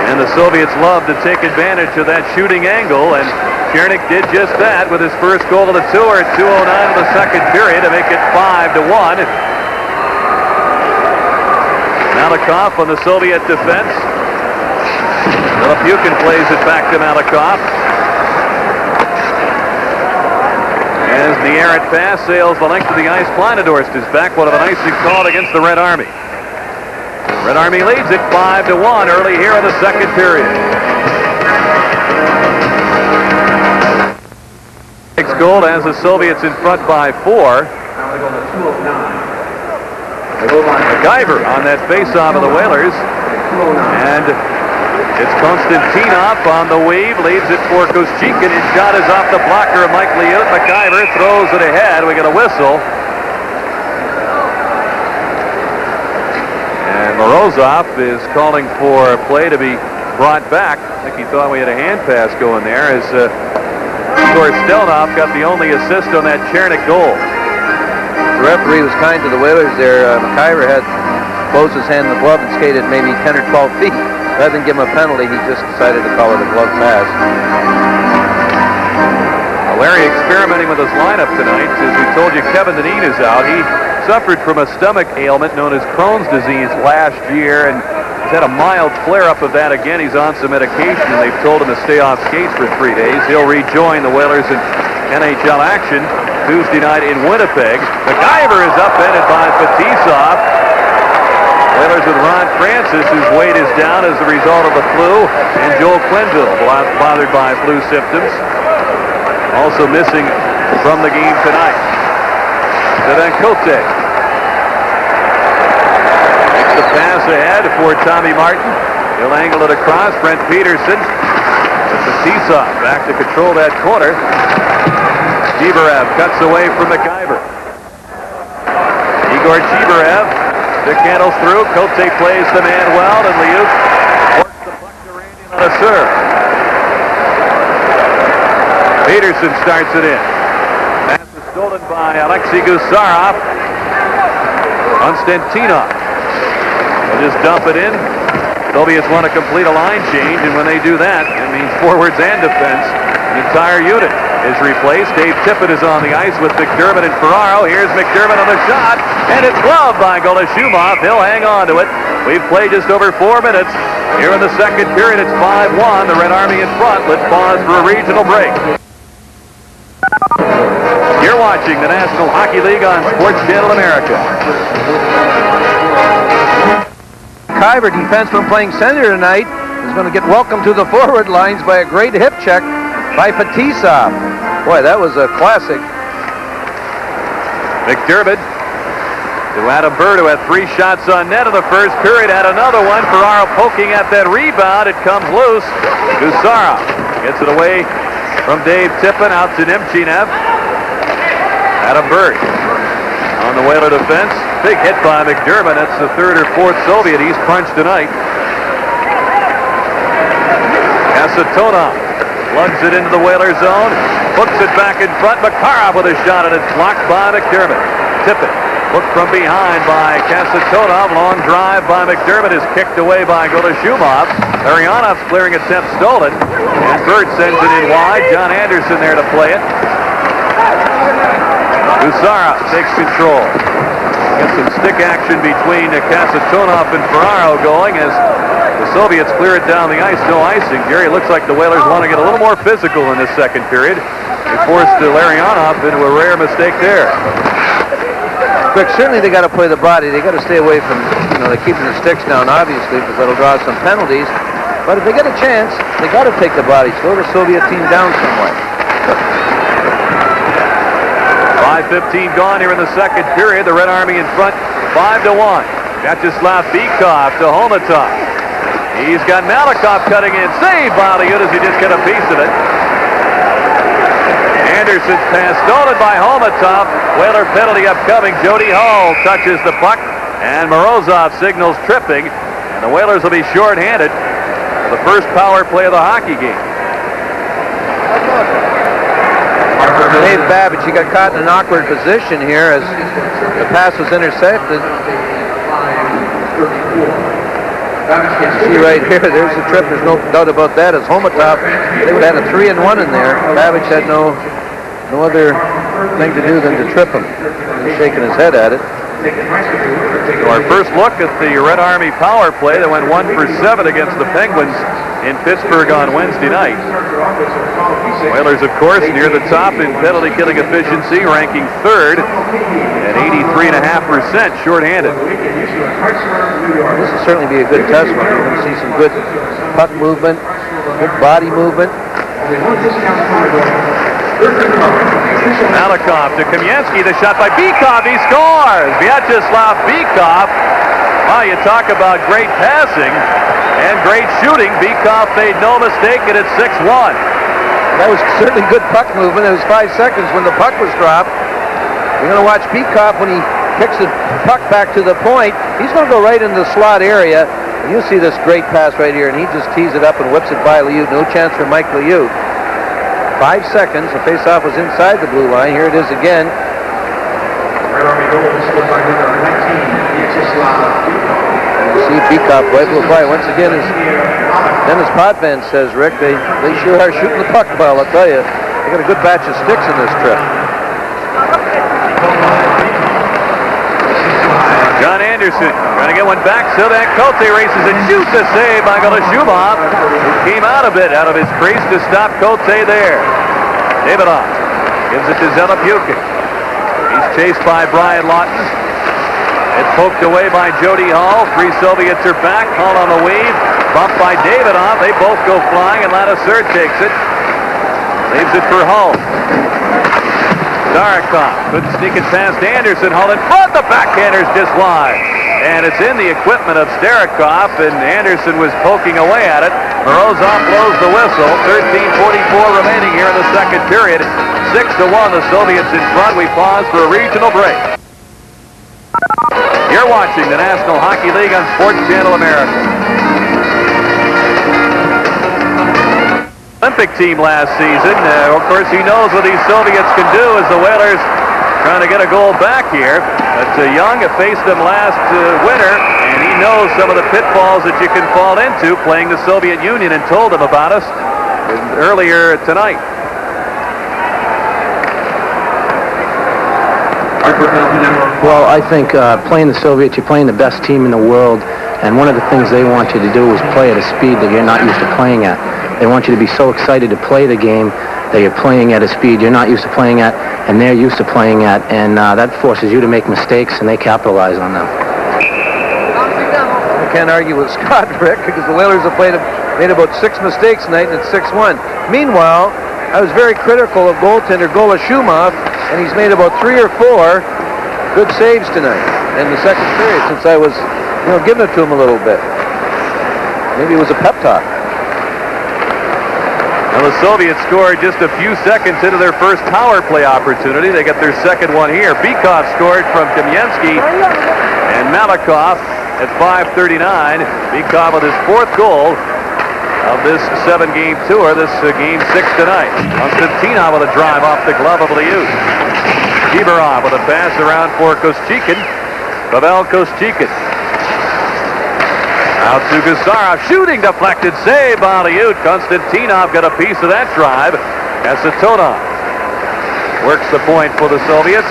And the Soviets love to take advantage of that shooting angle, and Chernik did just that with his first goal of the tour at 2:09 of the second period to make it 5-1. Malikov on the Soviet defense. Lipukin plays it back to Malikov. As the errant pass sails the length of the ice, Planadorst is back, one of an icing called against the Red Army. Red Army leads it 5-1 early here in the second period. Next goal has the Soviets in front by 4. MacGyver on that face-off of the Whalers. And it's Konstantinov on the weave, leaves it for Koshchikin. His shot is off the blocker of Mike Liut. MacGyver throws it ahead. We get a whistle. And Morozov is calling for play to be brought back. I think he thought we had a hand pass going there as of course Stelnoff got the only assist on that Chernick goal. The referee was kind to the Whalers there. McIver had closed his hand in the glove and skated maybe 10 or 12 feet. Rather than give him a penalty, he just decided to call it a glove pass. Larry experimenting with his lineup tonight. As we told you, Kevin Dineen is out. He suffered from a stomach ailment known as Crohn's disease last year, and he's had a mild flare-up of that again. He's on some medication, and they've told him to stay off skates for 3 days. He'll rejoin the Whalers in NHL action Tuesday night in Winnipeg. McIver is upended by Fetisov. Whalers with Ron Francis, whose weight is down as a result of the flu, and Joel Quenneville, bothered by flu symptoms. Also missing from the game tonight. Sedancote makes the pass ahead for Tommy Martin. He'll angle it across. Brent Peterson. Fetisov back to control that corner. Chibarev cuts away from McIver. Igor Chibarev. Stick handles through. Cote plays the man well, and Liuk works the puck to Randy on a serve. Peterson starts it in. Pass is stolen by Alexei Gusarov. Konstantinov. They'll just dump it in. Soviets want to complete a line change, and when they do that, it means forwards and defense. The entire unit is replaced. Dave Tippett is on the ice with McDermott and Ferraro. Here's McDermott on the shot, and it's gloved by Golashumov. He'll hang on to it. We've played just over 4 minutes. Here in the second period, it's 5-1. The Red Army in front. Let's pause for a regional break. You're watching the National Hockey League on Sports Channel America. Kyver, defenseman playing center tonight, is going to get welcomed to the forward lines by a great hip check by Fetisov. Boy, that was a classic. McDermott to Adam Bird, who had 3 shots on net in the first period, had another one. Ferraro poking at that rebound. It comes loose. Gusarov gets it away from Dave Tippett out to Nemchinev. Adam Bird on the Whaler defense. Big hit by McDermott. That's the 3rd or 4th Soviet he's punched tonight. Kasatonov lugs it into the Whaler zone. Hooks it back in front. Makarov with a shot, and it's blocked by McDermott. Tippett hooked from behind by Kasatonov. Long drive by McDermott is kicked away by Golashumov. Larionov's clearing attempt stolen. And Bird sends it in wide. John Anderson there to play it. Gusarov takes control. Gets some stick action between Kasatonov and Ferraro going as the Soviets clear it down the ice. No icing. Jerry, it looks like the Whalers want to get a little more physical in this second period. They forced Larionov into a rare mistake there. Quick, certainly they got to play the body. They got to stay away from, they're keeping the sticks down, obviously, because that'll draw some penalties. But if they get a chance, they got to take the body. Slow the Soviet team down somewhat. 5:15 gone here in the second period. The Red Army in front, 5-1. Vyacheslav Bykov to Homatov. He's got Malikov cutting in. Saved by Liut as he just got a piece of it. Anderson's pass stolen by Homatov. Whaler penalty upcoming. Jody Hall touches the puck, and Morozov signals tripping. And the Whalers will be short-handed for the first power play of the hockey game. Dave Babbage, he got caught in an awkward position here as the pass was intercepted. See right here, there's the trip. There's no doubt about that. As Homatov, they would have had a 3-and-1 in there. Babbage had no other thing to do than to trip him. He's shaking his head at it. So our first look at the Red Army power play that went 1 for 7 against the Penguins in Pittsburgh on Wednesday night. Whalers, of course, near the top in penalty killing efficiency, ranking 3rd at 83.5% shorthanded. This will certainly be a good test run. You're going to see some good puck movement, good body movement. Malikov to Kamensky, the shot by Bykov, he scores! Vyacheslav Bykov. Wow, you talk about great passing and great shooting. Bykov made no mistake, and it's 6-1. That was certainly good puck movement. It was 5 seconds when the puck was dropped. You're going to watch Bykov when he kicks the puck back to the point. He's going to go right into the slot area. You see this great pass right here, and he just tees it up and whips it by Liu. No chance for Mike Liu. 5 seconds. The faceoff was inside the blue line. Here it is again. You see Beekop right blue fly. Once again, as Dennis Potvin says, Rick, they sure are shooting the puck well, I'll tell you. They got a good batch of sticks in this trip. John Anderson trying to get one back. So that Cote races and shoots a save by Golashumov, who came out a bit out of his crease to stop Cote there. Davidoff gives it to Zelepukin. He's chased by Brian Lawton. It's poked away by Jody Hall. 3 Soviets are back. Hall on the weave. Bumped by Davidoff. They both go flying, and Ladouceur takes it. Leaves it for Hull. Starikov couldn't sneak it past Anderson. Hull in front. The backhander's just wide. And it's in the equipment of Starikov, and Anderson was poking away at it. Morozov blows the whistle. 13:44 remaining here in the second period. 6-1, the Soviets in front. We pause for a regional break. You're watching the National Hockey League on Sports Channel America. Olympic team last season. Of course, he knows what these Soviets can do as the Whalers trying to get a goal back here. But Young faced them last winter, and he knows some of the pitfalls that you can fall into playing the Soviet Union, and told them about us earlier tonight. Well, I think playing the Soviets, you're playing the best team in the world, and one of the things they want you to do is play at a speed that you're not used to playing at. They want you to be so excited to play the game that you're playing at a speed you're not used to playing at, and they're used to playing at, and that forces you to make mistakes, and they capitalize on them. I can't argue with Scott, Rick, because the Whalers have made about 6 mistakes tonight, and it's 6-1. Meanwhile, I was very critical of goaltender Golashumov, and he's made about 3 or 4 good saves tonight in the second period, since I was, giving it to him a little bit. Maybe it was a pep talk. Now the Soviets scored just a few seconds into their first power play opportunity. They get their second one here. Beekov scored from Kamensky and Malikov at 5:39. Beekov with his 4th goal of this 7-game tour. This game 6 tonight. Konstantinov with a drive off the glove of Liut. Kibarov with a pass around for Kostikin. Pavel Kostikin. Out to Gusarov, shooting, deflected, save by Liut. Konstantinov got a piece of that drive. Asatonov works the point for the Soviets.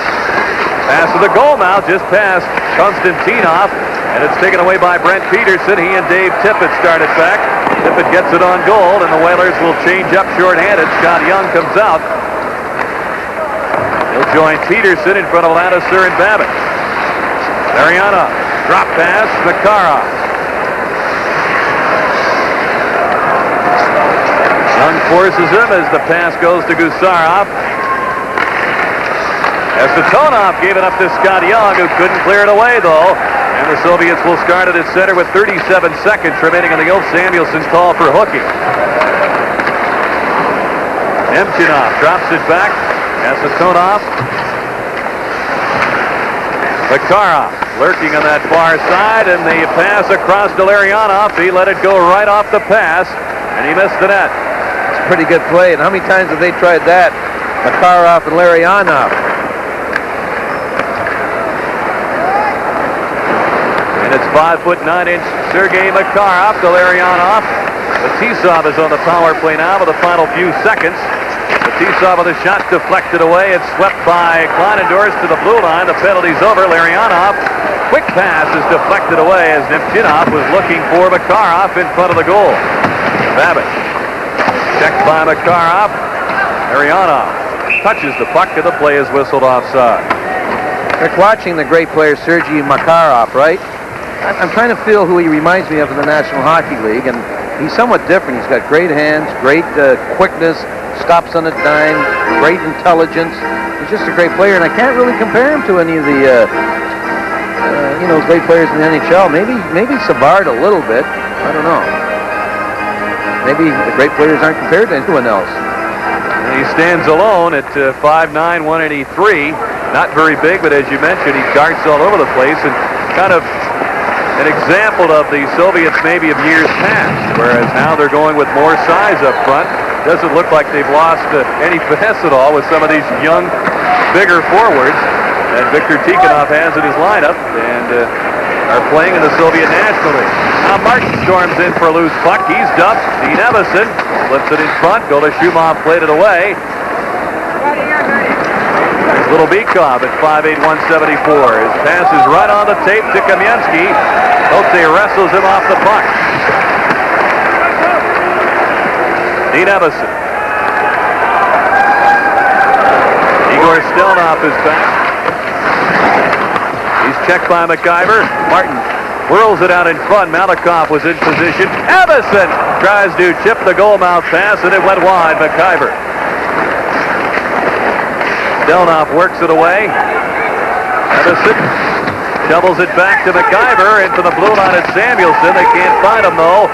Pass to the goal now, just past Konstantinov, and it's taken away by Brent Peterson. He and Dave Tippett started back. Tippett gets it on goal, and the Whalers will change up shorthanded. Scott Young comes out. He'll join Peterson in front of Ladouceur and Babbitt. Mariana, drop pass, Makarov. Young forces him as the pass goes to Gusarov. Asatonov gave it up to Scott Young, who couldn't clear it away, though. And the Soviets will start at its center with 37 seconds remaining on the Ulf Samuelsson call for hooking. Nemchinov drops it back. Asatonov. Makarov lurking on that far side, and the pass across to Larionov. He let it go right off the pass, and he missed the net. It's a pretty good play, and how many times have they tried that? Makarov and Larionov. And it's 5'9" Sergei Makarov to Larionov. Fetisov is on the power play now with the final few seconds. Fetisov with a shot deflected away. It's swept by Kleinendorf to the blue line. The penalty's over. Larionov, quick pass is deflected away as Nemchinov was looking for Makarov in front of the goal. Babbitt checked by Makarov. Larionov touches the puck, and the play is whistled offside. Rick, watching the great player Sergei Makarov, right? I'm trying to feel who he reminds me of in the National Hockey League, and he's somewhat different. He's got great hands, great quickness, stops on a dime, great intelligence. He's just a great player, and I can't really compare him to any of the, great players in the NHL. Maybe Savard a little bit. I don't know. Maybe the great players aren't compared to anyone else. And he stands alone at 5'9", 183. Not very big, but as you mentioned, he darts all over the place and kind of an example of the Soviets maybe of years past, whereas now they're going with more size up front. Doesn't look like they've lost any finesse at all with some of these young, bigger forwards that Viktor Tikhonov has in his lineup and are playing in the Soviet National League. Now Martin storms in for a loose puck. He's dumped. Dean Evison flips it in front. Golashumov played it away. There's Little Bikov at 5'8", 174. His pass is right on the tape to Kamensky. Hote wrestles him off the puck. Dean Evison. Igor Stelnov is back. He's checked by McIver. Martin whirls it out in front. Malikov was in position. Evison tries to chip the goal mouth pass, and it went wide. McIver. Stelnov works it away. Evison shovels it back to McIver. Into the blue line at Samuelson. They can't find him, though.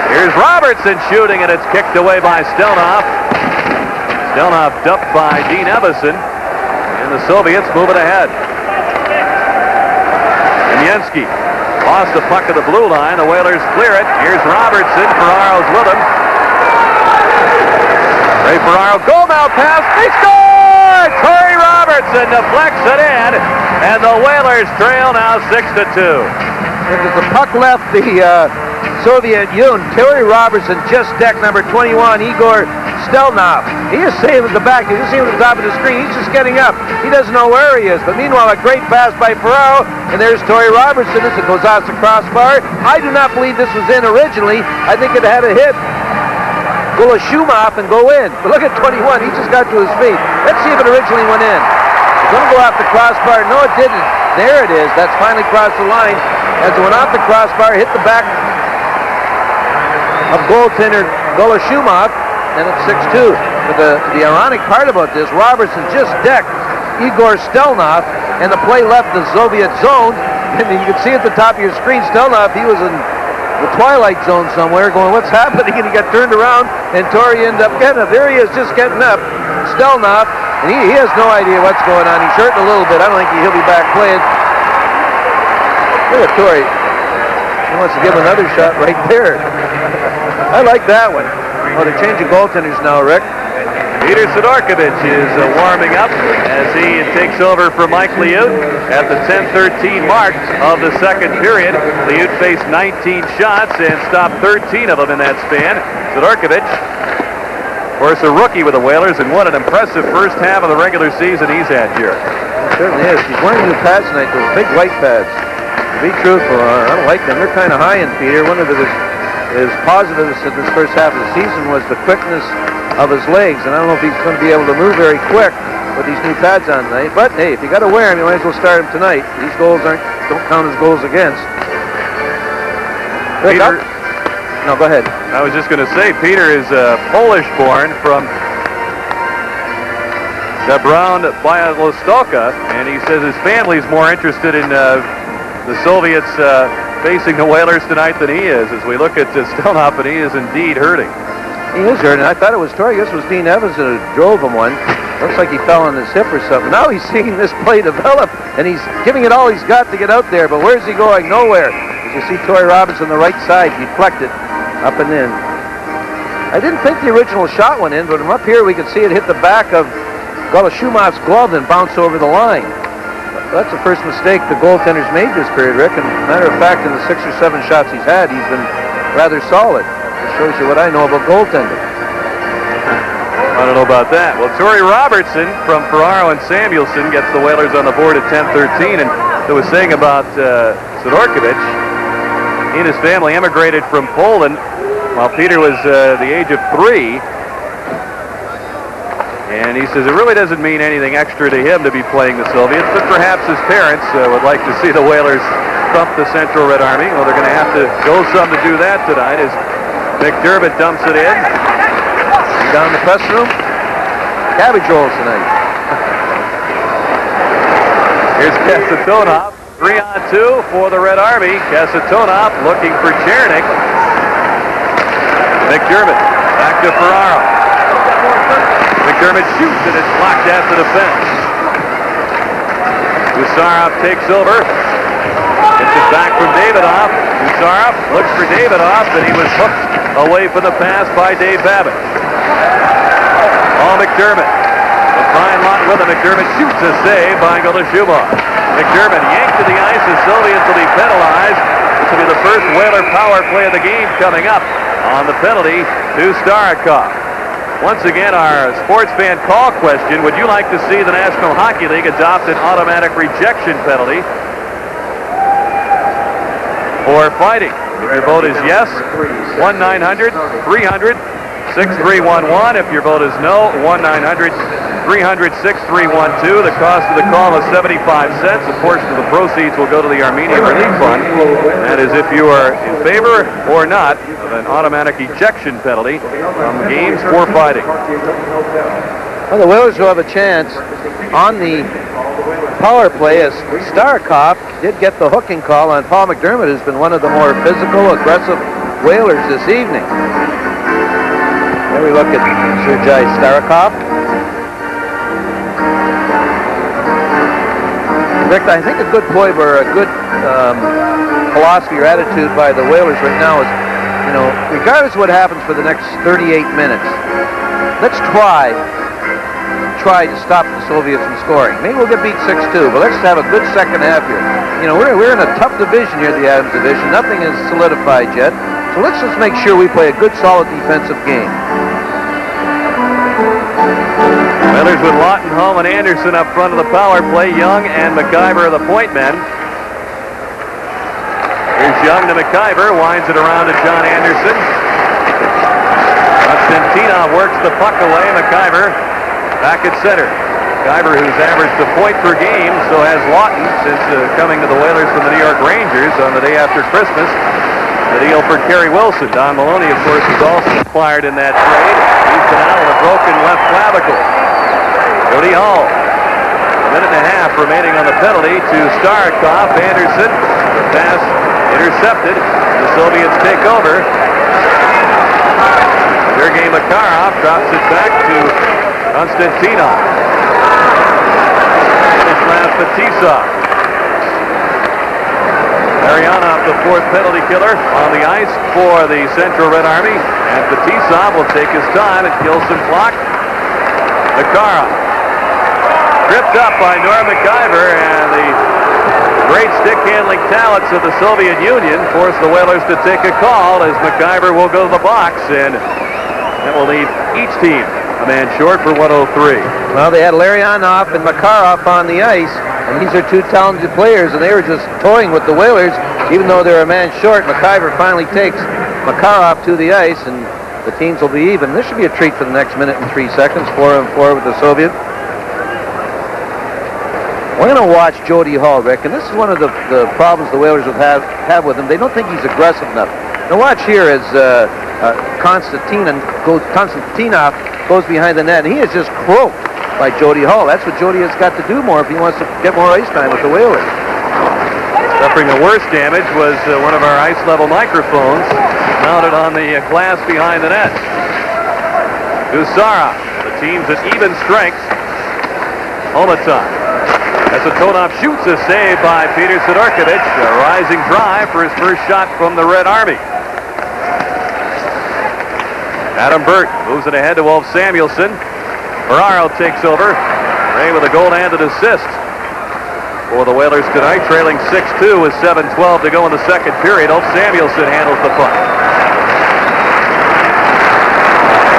Here's Robertson shooting, and it's kicked away by Stelnov. Stelnov dumped by Dean Evison. And the Soviets moving ahead. Kamensky lost the puck at the blue line. The Whalers clear it. Here's Robertson. Ferraro's with him. Ray Ferraro, goal mouth pass. They score! Torrey Robertson deflects it in, and the Whalers trail now 6-2. As the puck left the Soviet Union, Terry Robertson just decked number 21, Igor Stelnov. He is saving at the back. You can see him at the top of the screen. He's just getting up. He doesn't know where he is. But meanwhile, a great pass by Ferraro, and there's Torrey Robertson as it goes off the crossbar. I do not believe this was in originally. I think it had a hit Golashumov and go in. But look at 21. He just got to his feet. Let's see if it originally went in. It's going to go off the crossbar. No, it didn't. There it is. That's finally crossed the line. As it went off the crossbar, hit the back of goaltender Golashumov, and it's 6-2. But the ironic part about this, Robertson just decked Igor Stelnov, and the play left the Soviet zone. And you can see at the top of your screen, Stelnov, he was in the twilight zone somewhere going, what's happening? And he got turned around, and Torrey ended up getting up. There he is, just getting up. Stelnov, and he has no idea what's going on. He's hurting a little bit. I don't think he'll be back playing. Look at Torrey. He wants to give another shot right there. I like that one. Oh, they're changing goaltenders now, Rick. Peter Sidorkovich is warming up as he takes over from Mike Liut at the 10:13 mark of the second period. Liut faced 19 shots and stopped 13 of them in that span. Sidorkovich, of course, a rookie with the Whalers, and what an impressive first half of the regular season he's had here. It certainly is. He's wearing new pads tonight, those big white pads. To be truthful, I don't like them. They're kind of high in Peter. One of his positives in this first half of the season was the quickness of his legs, and I don't know if he's going to be able to move very quick with these new pads on tonight. But hey, if you got to wear them, you might as well start them tonight. These goals don't count as goals against. Peter, no, go ahead. I was just going to say, Peter is Polish-born from Dąbrowa Białystok, and he says his family's more interested in the Soviets facing the Whalers tonight than he is. As we look at Stelnov, and he is indeed hurting. He is hurting. I thought it was Torrey. I guess it was Dean Evans that drove him one. Looks like he fell on his hip or something. Now he's seeing this play develop, and he's giving it all he's got to get out there. But where's he going? Nowhere. As you see Torrey Robinson on the right side, deflected up and in. I didn't think the original shot went in, but from up here we could see it hit the back of Golashumov's glove and bounce over the line. That's the first mistake the goaltender's made this period, Rick. And matter of fact, in the 6 or 7 shots he's had, he's been rather solid. It shows you what I know about goaltending. I don't know about that. Well, Torrey Robertson from Ferraro and Samuelson gets the Whalers on the board at 10:13. And I was saying about Sidorkovich, he and his family emigrated from Poland while Peter was the age of 3. And he says it really doesn't mean anything extra to him to be playing the Soviets, but perhaps his parents would like to see the Whalers thump the Central Red Army. Well, they're going to have to go some to do that tonight as McDermott dumps it in. Down in the press room, cabbage rolls tonight. Here's Kasatonov, 3-on-2 for the Red Army. Kasatonov looking for Chernik. McDermott back to Ferraro. McDermott shoots, and it's blocked at the defense. Gusarov takes over. Gets it back from Davidoff. Usarov looks for Davidoff, and he was hooked away from the pass by Dave Babbitt. Paul McDermott. With Brian Lawton with him. McDermott shoots a save by Golashubov. McDermott yanked to the ice. The Soviets will be penalized. This will be the first Whaler power play of the game coming up on the penalty to Starikov. Once again, our sports fan call question: would you like to see the National Hockey League adopt an automatic rejection penalty for fighting? If your vote is yes, 1-900-300-6311. If your vote is no, 1-900-300-6312. The cost of the call is 75 cents. A portion of the proceeds will go to the Armenian Relief Fund. That is if you are in favor or not of an automatic ejection penalty from games for fighting. Well, the Whalers will have a chance on the power play as Starikov did get the hooking call on Paul McDermott, who's been one of the more physical, aggressive Whalers this evening. There we look at Sergei Starikov. In fact, I think a good play or a good philosophy or attitude by the Whalers right now is, you know, regardless of what happens for the next 38 minutes, let's try to stop the Soviets from scoring. Maybe we'll get beat 6-2, but let's have a good second half here. You know, we're in a tough division here, the Adams division. Nothing is solidified yet. So let's just make sure we play a good, solid defensive game. Whalers with Lawton, Hull, and Anderson up front of the power play. Young and McIver are the point men. Here's Young to McIver, winds it around to John Anderson. Konstantinov works the puck away. McIver back at center. McIver, who's averaged a point per game, so has Lawton since coming to the Whalers from the New York Rangers on the day after Christmas. The deal for Kerry Wilson. Don Maloney, of course, was also acquired in that trade. He's been out with a broken left clavicle. Jody Hall. A minute and a half remaining on the penalty to Starikov. Anderson. The pass intercepted. The Soviets take over. Sergei Makarov drops it back to Konstantinov. Finish last Fetisov. Larionov, the fourth penalty killer, on the ice for the Central Red Army. And Fetisov will take his time and kill some clock. Makarov. Tripped up by Norm McIver, and the great stick-handling talents of the Soviet Union force the Whalers to take a call as McIver will go to the box, and that will leave each team a man short for 103. Well, they had Larionov and Makarov on the ice, and these are two talented players, and they were just toying with the Whalers. Even though they're a man short, McIver finally takes Makarov to the ice, and the teams will be even. This should be a treat for the next minute and 3 seconds, 4-on-4 with the Soviet. We're going to watch Jody Hall, Rick, and this is one of the problems the Whalers have with him. They don't think he's aggressive enough. Now watch here as Konstantinov goes behind the net, and he is just croaked by Jody Hall. That's what Jody has got to do more if he wants to get more ice time with the Whalers. Suffering the worst damage was one of our ice-level microphones mounted on the glass behind the net. Gusarov, the team's at even strength. Homaton. Satonov shoots a save by Peter Sidorkovich. A rising drive for his first shot from the Red Army. Adam Burt moves it ahead to Wolf Samuelson. Ferraro takes over. Ray with a goal-handed assist for the Whalers tonight, trailing 6-2 with 7:12 to go in the second period. Wolf Samuelson handles the puck.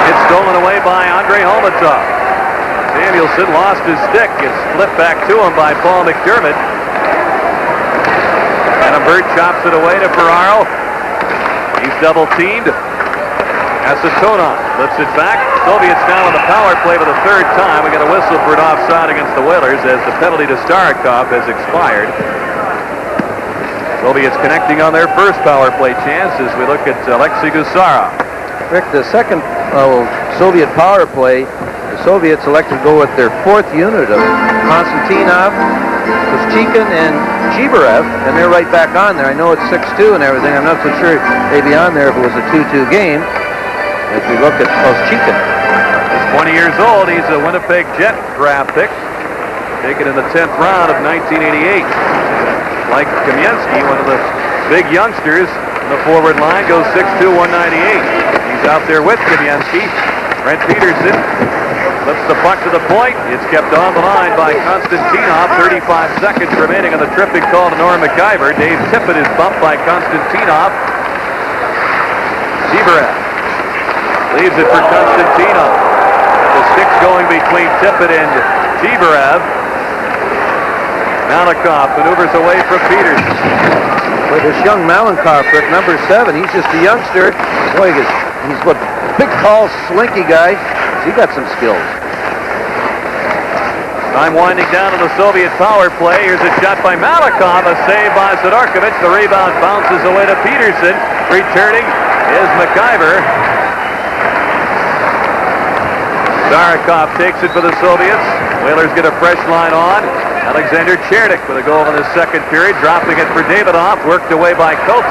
It's stolen away by Andrei Homatov. Samuelson lost his stick. It's flipped back to him by Paul McDermott. Adam Burt chops it away to Ferraro. He's double-teamed. Satonov lifts it back. Soviets now on the power play for the third time. We got a whistle for an offside against the Whalers as the penalty to Starikov has expired. Soviets connecting on their first power play chance as we look at Alexei Gusarov. Rick, the second Soviet power play, the Soviets elected to go with their fourth unit of Konstantinov, Koschekin, and Chibarev, and they're right back on there. I know it's 6-2 and everything. I'm not so sure they'd be on there if it was a 2-2 game. As we look at Koschekin. He's 20 years old. He's a Winnipeg Jet draft pick, taken in the 10th round of 1988. Mike Kamienski, one of the big youngsters in the forward line, goes 6'2", 198. He's out there with Kamienski. Brent Peterson lifts the puck to the point. It's kept on the line by Konstantinov. 35 seconds remaining on the tripping call to Norm McIver. Dave Tippett is bumped by Konstantinov. Zverev leaves it for Konstantinov. The sticks going between Tippett and Zverev. Malakoff maneuvers away from Peterson. With this young Malakoff, Rick, number 7, he's just a youngster. Boy, he's a big, tall, slinky guy. He got some skills. Time winding down to the Soviet power play. Here's a shot by Malakoff, a save by Sidorkovich. The rebound bounces away to Peterson. Returning is McIver. Zarakov takes it for the Soviets. Whalers get a fresh line on. Alexander Chernik with a goal in the second period, dropping it for Davidoff, worked away by Kote.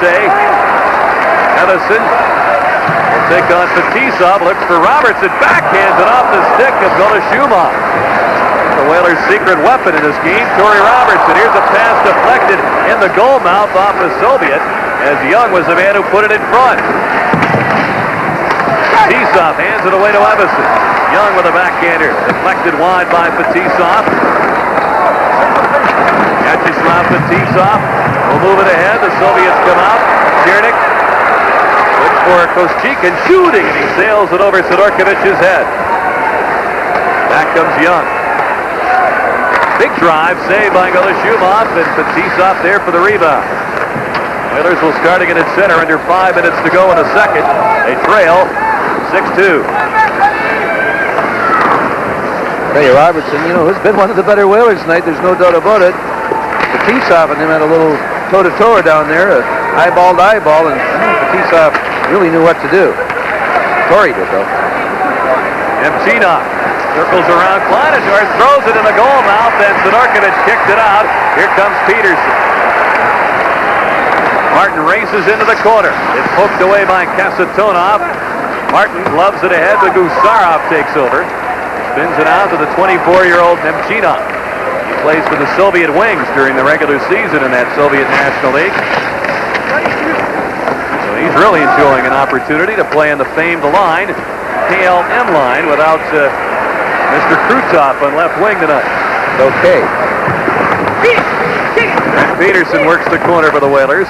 Edison will take on Fetisov, looks for Robertson, backhands it off the stick of Golashumov. The Whalers' secret weapon in this game, Torrey Robertson. Here's a pass deflected in the goal mouth off the Soviet, as Young was the man who put it in front. Fetisov hands it away to Everson. Young with a backhander, deflected wide by Fetisov. Vyacheslav Fetisov will move it ahead. The Soviets come out. Chernik looks for Koschekin shooting, and he sails it over Sidorkovich's head. Back comes Young. Big drive, saved by Golashumov, and Fetisov there for the rebound. Whalers will start again at center under 5 minutes to go in the second. They trail 6-2. Hey, Robertson, has been one of the better Whalers tonight. There's no doubt about it. Fetisov and him had a little toe-to-toe down there, eyeball to eyeball, and Fetisov really knew what to do. Torrey did, though. Nemchinov circles around Kleinador, throws it in the goal mouth, and Sidorkovich kicked it out. Here comes Peterson. Martin races into the corner. It's poked away by Kasatonov. Martin loves it ahead, but Gusarov takes over. Spins it out to the 24-year-old Nemchinov. He plays for the Soviet Wings during the regular season in that Soviet National League. So he's really enjoying an opportunity to play in the famed line, KLM line, without Mr. Krutov on left wing tonight. Okay. Brent Peterson works the corner for the Whalers.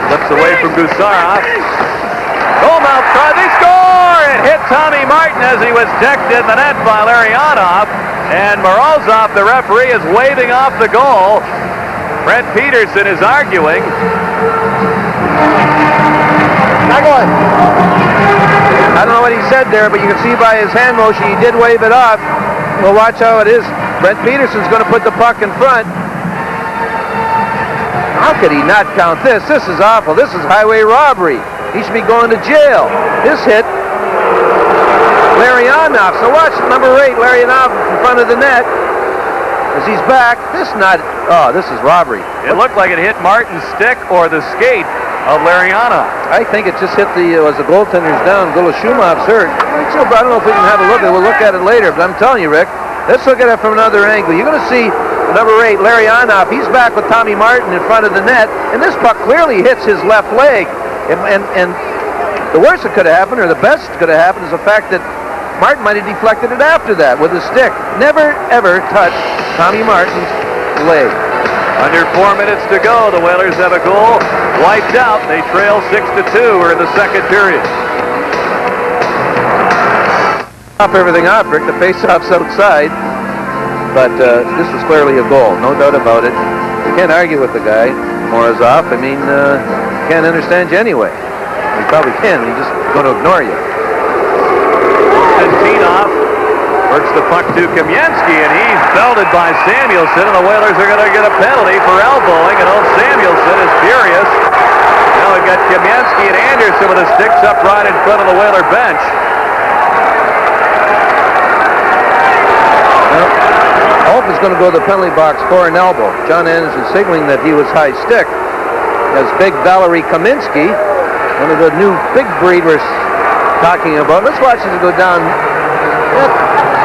Flips away from Gusarov. Goal mouth try, they score! It hit Tommy Martin as he was decked in the net by Larionov. And Morozov, the referee, is waving off the goal. Brent Peterson is arguing. Not going. I don't know what he said there, but you can see by his hand motion he did wave it off. Well, watch how it is. Brent Peterson's going to put the puck in front. How could he not count this? This is awful. This is highway robbery. He should be going to jail. This hit Larionov. So watch number 8, Larionov in front of the net as he's back. This is robbery. It looked like it hit Martin's stick or the skate of Larionov. I think it just hit as the goaltender's down. Goloshumov's hurt. So I don't know if we can have a look at it. We'll look at it later, but I'm telling you, Rick, let's look at it from another angle. You're going to see number 8, Larionov. He's back with Tommy Martin in front of the net, and this puck clearly hits his left leg. And the worst that could have happened, or the best that could have happened, is the fact that Martin might have deflected it after that with his stick. Never, ever touched Tommy Martin's leg. Under 4 minutes to go, the Whalers have a goal wiped out. They trail 6-2. We're in the second period. Off everything off, Rick. The face-off's outside, but this was clearly a goal, no doubt about it. You can't argue with the guy, Morozov. I mean, can't understand you anyway. You probably can. He's just going to ignore you. Konstantinov works the puck to Kamienski, and he's belted by Samuelson, and the Whalers are going to get a penalty for elbowing, and old Samuelson is furious. Now we've got Kamienski and Anderson with the sticks up right in front of the Whaler bench. Hope is going to go to the penalty box for an elbow. John Anderson signaling that he was high stick. As big Valery Kaminsky, one of the new big breed we're talking about. Let's watch this go down.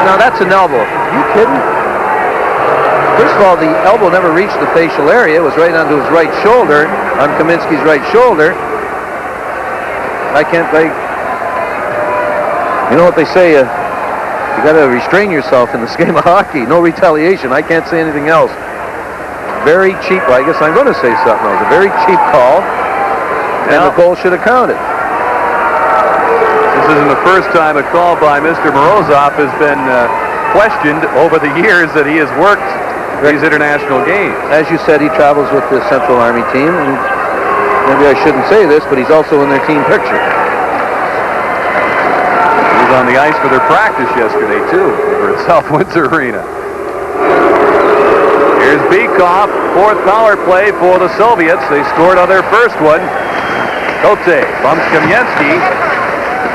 Now that's an elbow. Are you kidding? First of all, the elbow never reached the facial area. It was right onto his right shoulder, on Kaminsky's right shoulder. You know what they say, you got to restrain yourself in this game of hockey. No retaliation. I can't say anything else. Very cheap. Well, I guess I'm going to say something else. A very cheap call, and the goal should have counted. This isn't the first time a call by Mr. Morozov has been questioned over the years that he has worked these international games. As you said, he travels with the Central Army team, and maybe I shouldn't say this, but he's also in their team picture. He was on the ice for their practice yesterday, too, over at South Windsor Arena. Here's Bykov, fourth power play for the Soviets. They scored on their first one. Kote bumps Kamensky.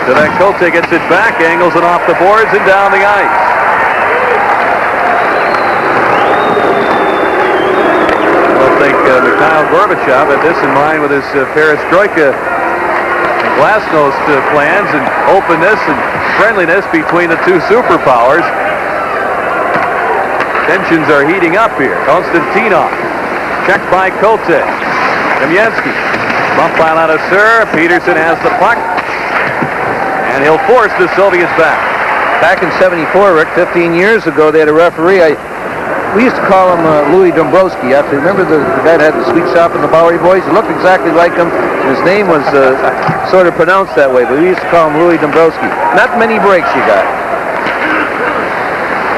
So then Kote gets it back, angles it off the boards and down the ice. I think Mikhail Gorbachev had this in mind with his perestroika and glasnost plans and openness and friendliness between the two superpowers. Tensions are heating up here. Konstantinov checked by Kote. Kamensky bump by Ladiseur. Peterson has the puck. And he'll force the Soviets back. Back in '74, Rick, 15 years ago, they had a referee. We used to call him Louis Dombrowski. Remember the guy that had the sweet shop in the Bowery Boys? He looked exactly like him. His name was sort of pronounced that way, but we used to call him Louis Dombrowski. Not many breaks you got.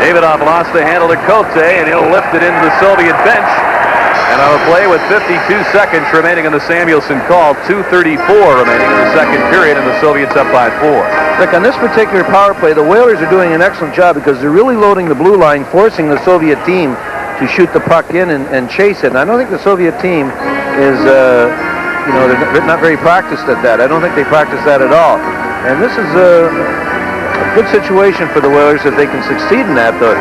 Davidoff lost the handle to Kote, and he'll lift it into the Soviet bench. And on a play with 52 seconds remaining in the Samuelson call, 2:34 remaining in the second period, and the Soviets up by 4. Look, on this particular power play, the Whalers are doing an excellent job because they're really loading the blue line, forcing the Soviet team to shoot the puck in and chase it. And I don't think the Soviet team is, they're not very practiced at that. I don't think they practice that at all. And this is a good situation for the Whalers if they can succeed in that. The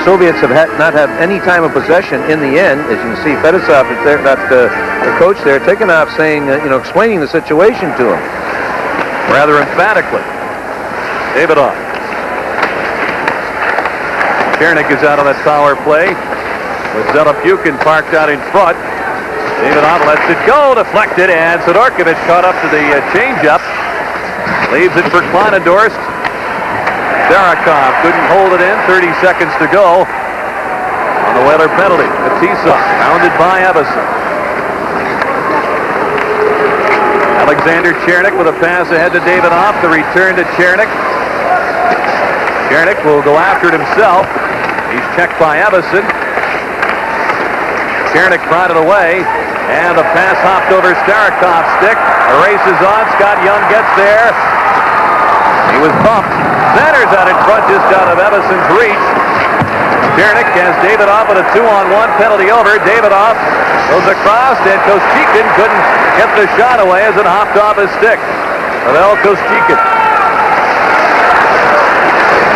Soviets have not had any time of possession in the end. As you can see, Fedosov is there, not the coach there, taking off, saying, explaining the situation to him. Rather emphatically. Davidoff. Chernik is out on that power play with Zelepukin parked out in front. Davidoff lets it go, deflected, and Sidorkovich caught up to the changeup. Leaves it for Kleinendorst. Zarakov couldn't hold it in. 30 seconds to go on the Whaler penalty. Matissa rounded by Evason. Alexander Chernik with a pass ahead to Davidoff. The return to Chernik. Chernik will go after it himself. He's checked by Evason. Chernik prodded away. And the pass hopped over Starakov's stick. The race is on. Scott Young gets there. He was bumped. Centers out in front, just out of Evason's reach. Chernik has Davidoff with a 2-on-1 penalty over. Davidoff goes across, and Kostikin couldn't get the shot away as it hopped off his stick. Pavel Kostikin.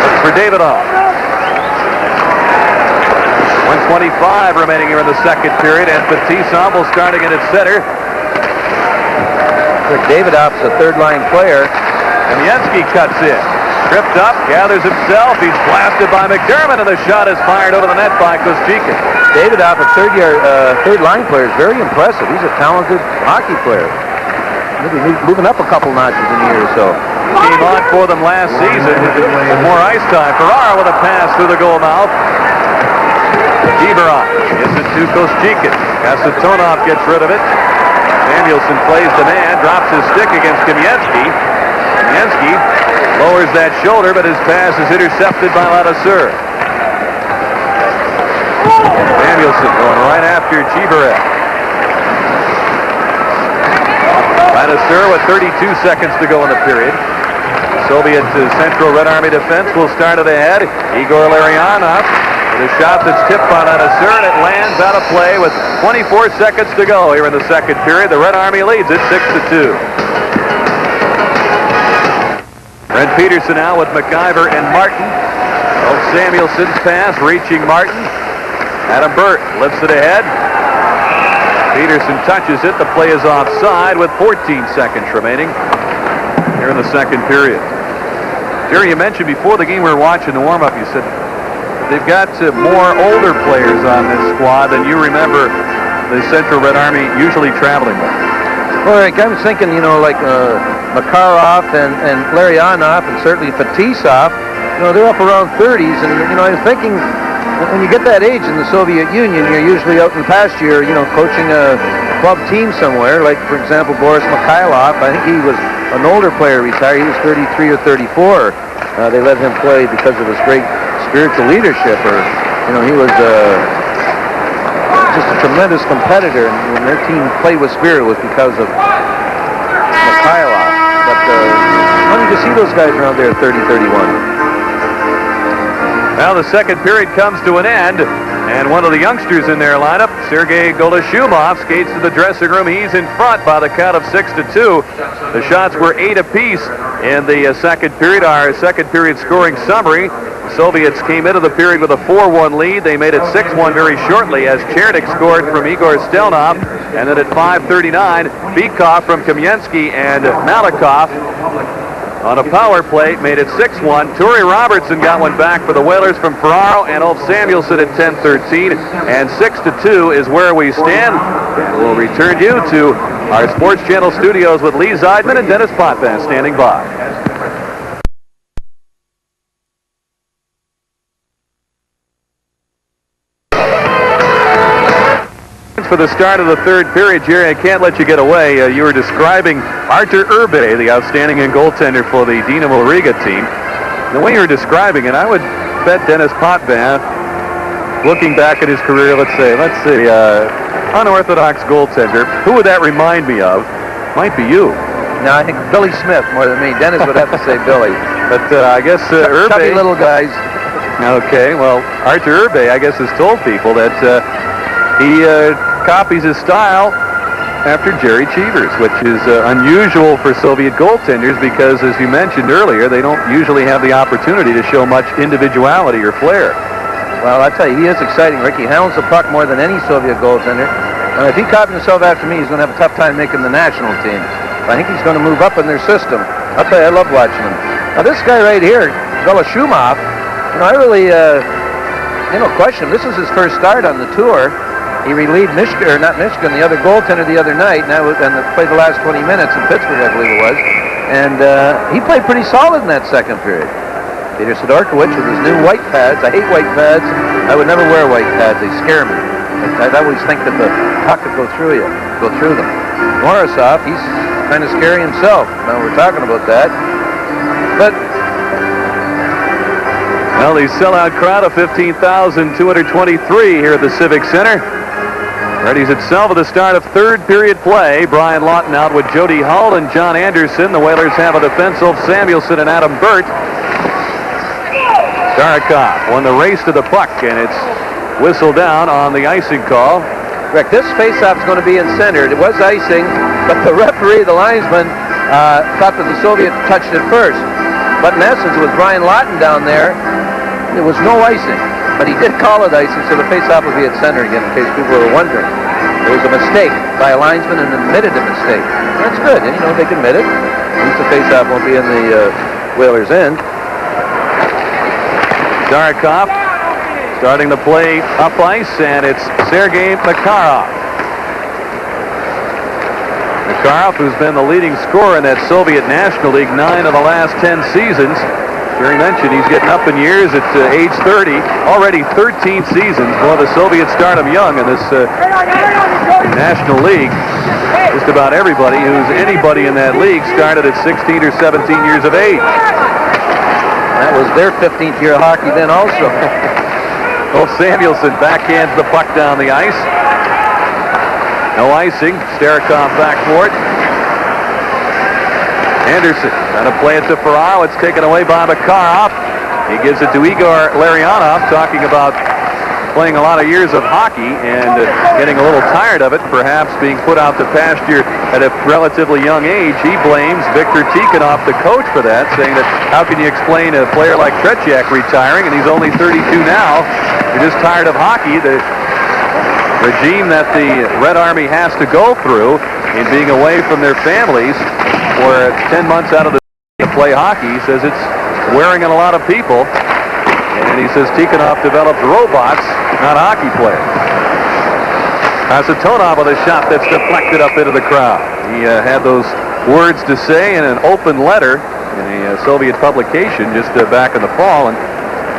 Looks for Davidoff. 1:25 remaining here in the second period, and Fetisov will start again at center. Davidoff's a third-line player. Kamensky cuts in. Tripped up, gathers himself. He's blasted by McDermott, and the shot is fired over the net by Kostikin. Davidoff, a third-line player, is very impressive. He's a talented hockey player. Maybe moving up a couple notches in a year or so. Came on for them last season with more ice time. Ferrara with a pass through the goal mouth. Kiberov gives it to Kostikin. Kasatonov gets rid of it. Samuelson plays the man, drops his stick against Kamensky. Kamensky lowers that shoulder, but his pass is intercepted by Ladiseur. Samuelson going right after Chibarev. Ladiseur with 32 seconds to go in the period. Soviet Central Red Army defense will start at the head. Igor Larionov with a shot that's tipped by Ladiseur, and it lands out of play with 24 seconds to go here in the second period. The Red Army leads it 6-2. Red Peterson now with McIver and Martin. Old Samuelson's pass reaching Martin. Adam Burt lifts it ahead. Peterson touches it. The play is offside with 14 seconds remaining here in the second period. Jerry, you mentioned before the game we were watching the warm-up, you said they've got more older players on this squad than you remember the Central Red Army usually traveling with. Well, Rick, I was thinking, like Makarov and Larionov and certainly Fetisov, they're up around 30s. And, I was thinking, when you get that age in the Soviet Union, you're usually out in pasture, coaching a club team somewhere. Like, for example, Boris Mikhailov, I think he was an older player retired. He was 33 or 34. They let him play because of his great spiritual leadership. Or, he was just a tremendous competitor. And when their team played with spirit, it was because of Mikhailov. But funny to see those guys around there at 30, 31. Now the second period comes to an end, and one of the youngsters in their lineup, Sergei Golashumov, skates to the dressing room. He's in front by the count of 6-2. The shots were 8 apiece in the second period. Our second period scoring summary. Soviets came into the period with a 4-1 lead. They made it 6-1 very shortly as Chernik scored from Igor Stelnov. And then at 5:39, Bykov from Kamensky and Malikov on a power play made it 6-1. Turi Robertson got one back for the Whalers from Ferraro, and Ulf Samuelsson at 10:13. And 6-2 is where we stand. And we'll return you to our Sports Channel studios with Lee Zeidman and Dennis Potvin standing by. For the start of the third period, Jerry, I can't let you get away. You were describing Artur Urbe, the outstanding goaltender for the Dinamo Riga team. The way you were describing it, I would bet Dennis Potvin, looking back at his career, let's see, unorthodox goaltender. Who would that remind me of? Might be you. No, I think Billy Smith more than me. Dennis would have to say Billy. But I guess Urbe... Chubby little guys. Okay, well, Artur Urbe, I guess, has told people that he copies his style after Jerry Cheevers, which is unusual for Soviet goaltenders because, as you mentioned earlier, they don't usually have the opportunity to show much individuality or flair. Well, I tell you, he is exciting, Rick. He handles the puck more than any Soviet goaltender. And if he copied himself after me, he's going to have a tough time making the national team. I think he's going to move up in their system. I'll tell you, I love watching him. Now, this guy right here, Golashumov, I really, question him. This is his first start on the tour. He relieved Michigan, the other goaltender the other night, and played the last 20 minutes in Pittsburgh, I believe it was. And he played pretty solid in that second period. Peter Sidorkiewicz with his new white pads. I hate white pads. I would never wear white pads. They scare me. I always think that the puck could go through them. Morozov, he's kind of scary himself. Now we're talking about that. But well, the sellout crowd of 15,223 here at the Civic Center readies itself at the start of third period play. Brian Lawton out with Jody Hull and John Anderson. The Whalers have a defense of Samuelsson and Adam Burt. Starikov won the race to the puck, and it's whistled down on the icing call. Rick, this faceoff is going to be in center. It was icing, but the referee, the linesman, thought that the Soviet touched it first. But in essence, with Brian Lawton down there, there was no icing. But he did call it icing, so the faceoff will be at center again, in case people were wondering. There was a mistake by a linesman and admitted a mistake. That's good. And, they can admit it. At least the faceoff won't be in the Whalers' end. Starikov starting the play up ice, and it's Sergei Makarov. Makarov, who's been the leading scorer in that Soviet National League 9 of the last 10 seasons. Jerry mentioned he's getting up in years at age 30. Already 13 seasons. Boy, the Soviets start him young in this National League. Just about everybody who's anybody in that league started at 16 or 17 years of age. That was their 15th year of hockey then also. Ulf Samuelsson backhands the puck down the ice. No icing. Starikov back for it. Anderson trying to play it to Ferraro. It's taken away by Makarov. He gives it to Igor Larionov, talking about playing a lot of years of hockey and getting a little tired of it, perhaps being put out to pasture at a relatively young age. He blames Viktor Tikhonov, the coach, for that, saying that how can you explain a player like Tretiak retiring, and he's only 32 now. You're just tired of hockey. The regime that the Red Army has to go through in being away from their families for 10 months out of the to play hockey, says it's wearing on a lot of people. And And he says Tikhonov develops robots, not hockey players. Kasatonov with a shot that's deflected up into the crowd. He had those words to say in an open letter in a Soviet publication just back in the fall, and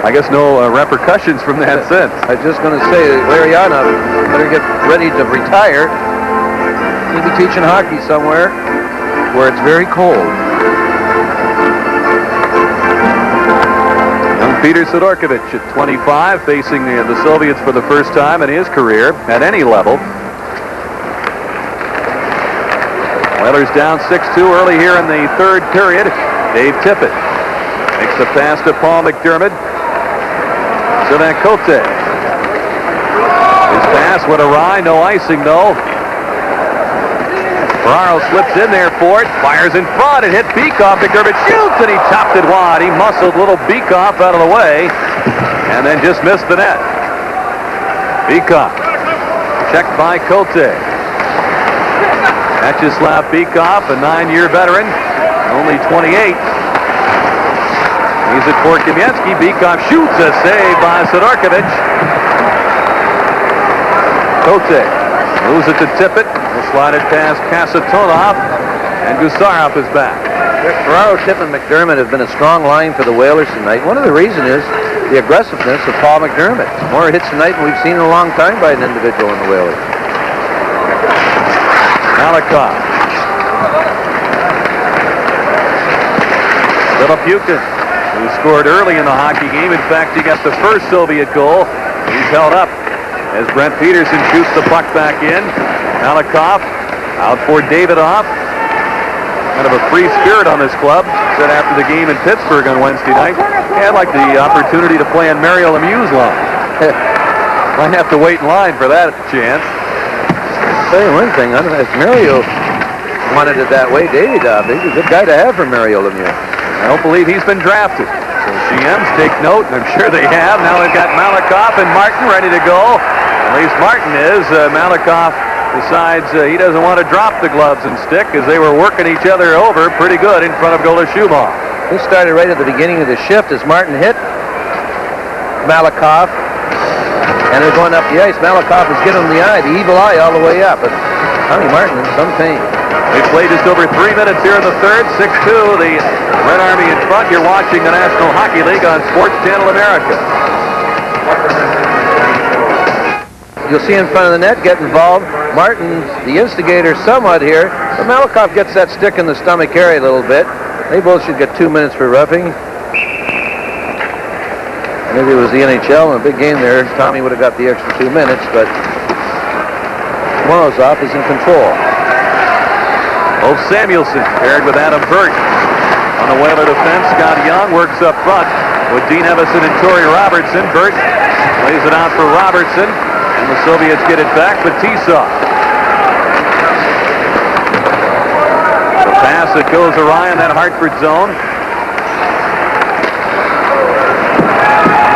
I guess no repercussions from that since. I was just going to say, Larionov better get ready to retire. He'll be teaching hockey somewhere where it's very cold. Young Peter Sidorkovich at 25, facing the Soviets for the first time in his career at any level. Oilers down 6-2 early here in the third period. Dave Tippett makes the pass to Paul McDermott. Sylvain Cote. His pass went awry, no icing though. Ferraro slips in there for it, fires in front, it hit Beekoff. McDermott shoots and he chopped it wide. He muscled little Beekoff out of the way and then just missed the net. Beekoff checked by Cote. Vyacheslav Beekoff, a 9-year veteran, only 28. He's it for Kamensky. Beekoff shoots, a save by Sidorkovich. Cote moves it to Tippett. He'll slide it past Kasatonov, and Gusarov is back. Ferraro, Tippett, and McDermott have been a strong line for the Whalers tonight. One of the reasons is the aggressiveness of Paul McDermott. More hits tonight than we've seen in a long time by an individual in the Whalers. Malakoff. Filipukin, who scored early in the hockey game. In fact, he got the first Soviet goal. He's held up as Brent Peterson shoots the puck back in. Malakoff out for Davidoff. Kind of a free spirit on this club. Said after the game in Pittsburgh on Wednesday night, hey, I'd like the opportunity to play on Mario Lemieux's line. Might have to wait in line for that chance. I'll tell you one thing, I don't know if Mario wanted it that way. Davidoff, he's a good guy to have for Mario Lemieux. I don't believe he's been drafted. So GMs take note, and I'm sure they have. Now they've got Malakoff and Martin ready to go. At least Martin is. Malakoff decides he doesn't want to drop the gloves and stick as they were working each other over pretty good in front of goalie Schumach. This started right at the beginning of the shift as Martin hit Malakoff, and they're going up the ice. Malakoff is giving him the eye, the evil eye all the way up. But Tommy Martin in some pain. They played just over 3 minutes here in the third. 6-2, the Red Army in front. You're watching the National Hockey League on Sports Channel America. You'll see in front of the net, get involved. Martin, the instigator somewhat here, but Malakoff gets that stick in the stomach area a little bit. They both should get 2 minutes for roughing. Maybe it was the NHL in a big game there. Tommy would have got the extra 2 minutes, but Morozov is in control. Ulf Samuelsson paired with Adam Burt. On the Whaler defense, Scott Young works up front with Dean Evison and Torrey Robertson. Burt lays it out for Robertson, and the Soviets get it back, but Tisov. The pass that goes awry in that Hartford zone.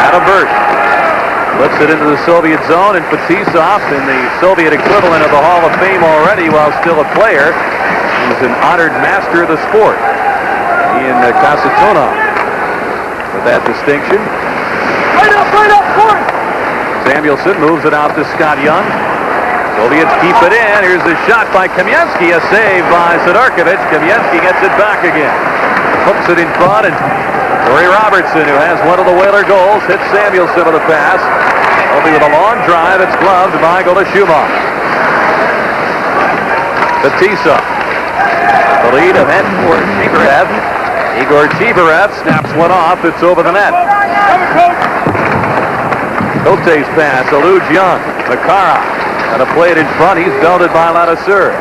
Adam Burt flips it into the Soviet zone, and Fetisov, in the Soviet equivalent of the Hall of Fame already while still a player, he's an honored master of the sport. Ian Kasatonov with that distinction. Right up, court! Samuelsson moves it out to Scott Young. Soviets keep it in. Here's the shot by Kamensky, a save by Sidorkovich. Kamensky gets it back again. Hooks it in front, and Torrey Robertson, who has one of the Whaler goals, hits Samuelsson with a pass. Only with a long drive, it's gloved by goalie Schumach. Fetisov. The lead of Igor Tiberev. Igor Tiberev snaps one off. It's over the net. Cote's pass eludes Young. Makarov and a play it in front. He's belted by Ladouceur.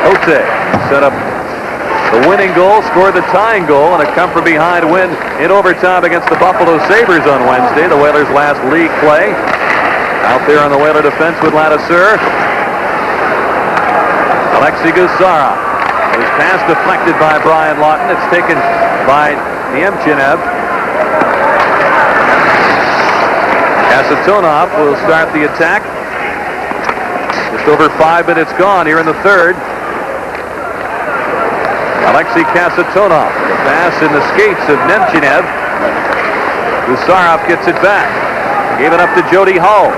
Cote set up the winning goal, scored the tying goal, and a come-from-behind win in overtime against the Buffalo Sabres on Wednesday, the Whalers' last league play. Out there on the Whaler defense with Ladouceur. Alexei Gusarov. His pass deflected by Brian Lawton. It's taken by Niemchinev. Kasatonov will start the attack. Just over 5 minutes gone here in the third. Alexei Kasatonov. The pass in the skates of Nemchinev. Gusarov gets it back. Gave it up to Jody Hull.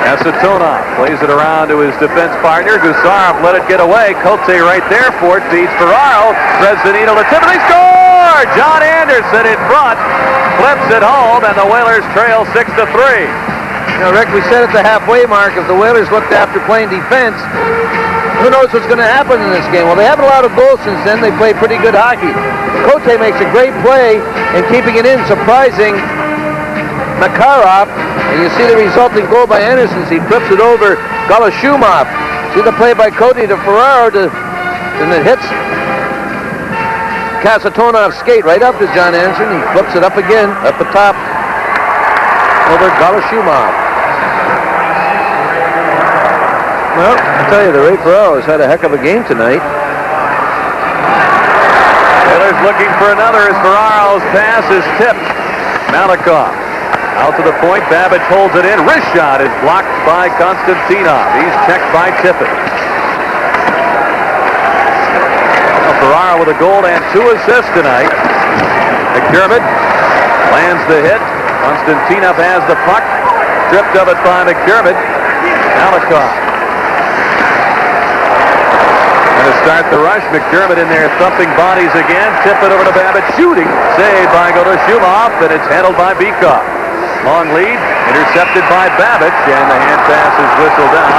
Kasatonov plays it around to his defense partner. Gusarov let it get away. Cote right there for it. Feeds Ferraro. Threads the needle to Tiffany. Score! John Anderson in front. Flips it home, and the Whalers trail 6-3. You know, Rick, we said at the halfway mark, if the Whalers looked after playing defense, who knows what's going to happen in this game? Well, they haven't allowed a goal since then. They played pretty good hockey. Cote makes a great play in keeping it in, surprising Makarov. And you see the resulting goal by Anderson. He flips it over Golashumov. See the play by Cote to Ferraro, and it hits Kasatonov's skate right up to John Anderson. He flips it up again, up the top, over Golashumov. Well, I tell you, the Ray Ferraro has had a heck of a game tonight. Whalers looking for another as Ferraro's pass is tipped. Malakoff out to the point. Babbage holds it in. Wrist shot is blocked by Konstantinov. He's checked by Tippett. Ferraro with a goal and 2 assists tonight. McDermott lands the hit. Konstantinov has the puck. Stripped of it by McDermott. Malakoff. Going to start the rush. McDermott in there thumping bodies again. Tippett over to Babbage. Shooting. Saved by Golashumov, and it's handled by Beakoff. Long lead. Intercepted by Babbage, and the hand pass is whistled down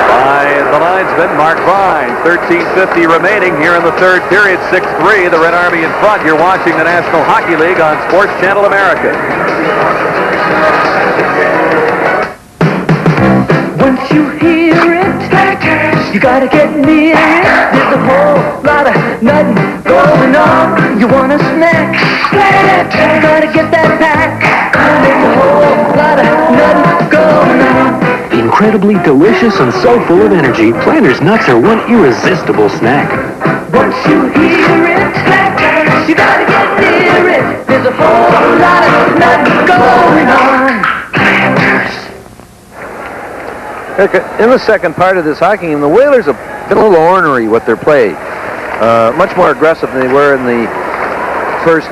by the linesman, Mark Vine. 13:50 remaining here in the third period. 6-3, the Red Army in front. You're watching the National Hockey League on Sports Channel America. Once you hear it, you gotta get near it. There's a whole lot of nothing going on. You want a snack? You gotta get that pack. There's a whole lot of nothing going on. Incredibly delicious and so full of energy, Planters Nuts are one irresistible snack. Once you hear it, you gotta get near it. There's a whole lot of nothing going on. Planters. In the second part of this hockey game, the Whalers have been a little ornery with their play. Much more aggressive than they were in the first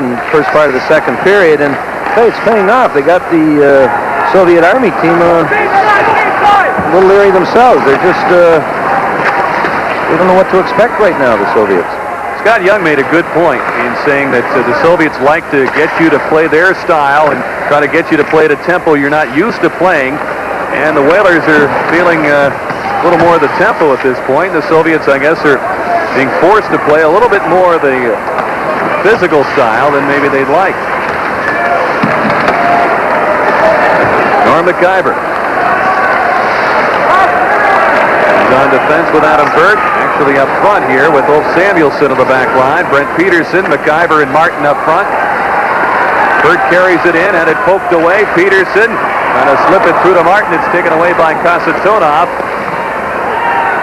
part of the second period, and hey, it's paying off. They got the Soviet Army team a little leery themselves. They're just they don't know what to expect right now, the Soviets. Scott Young made a good point in saying that the Soviets like to get you to play their style and try to get you to play at a tempo you're not used to playing. And the Whalers are feeling a little more of the tempo at this point. The Soviets, I guess, are being forced to play a little bit more of the physical style than maybe they'd like. Norm McIver. He's on defense with Adam Burt. Actually up front here with Ulf Samuelsson on the back line. Brent Peterson, McIver, and Martin up front. Burt carries it in, had it poked away. Peterson trying to slip it through to Martin. It's taken away by Kasatonov.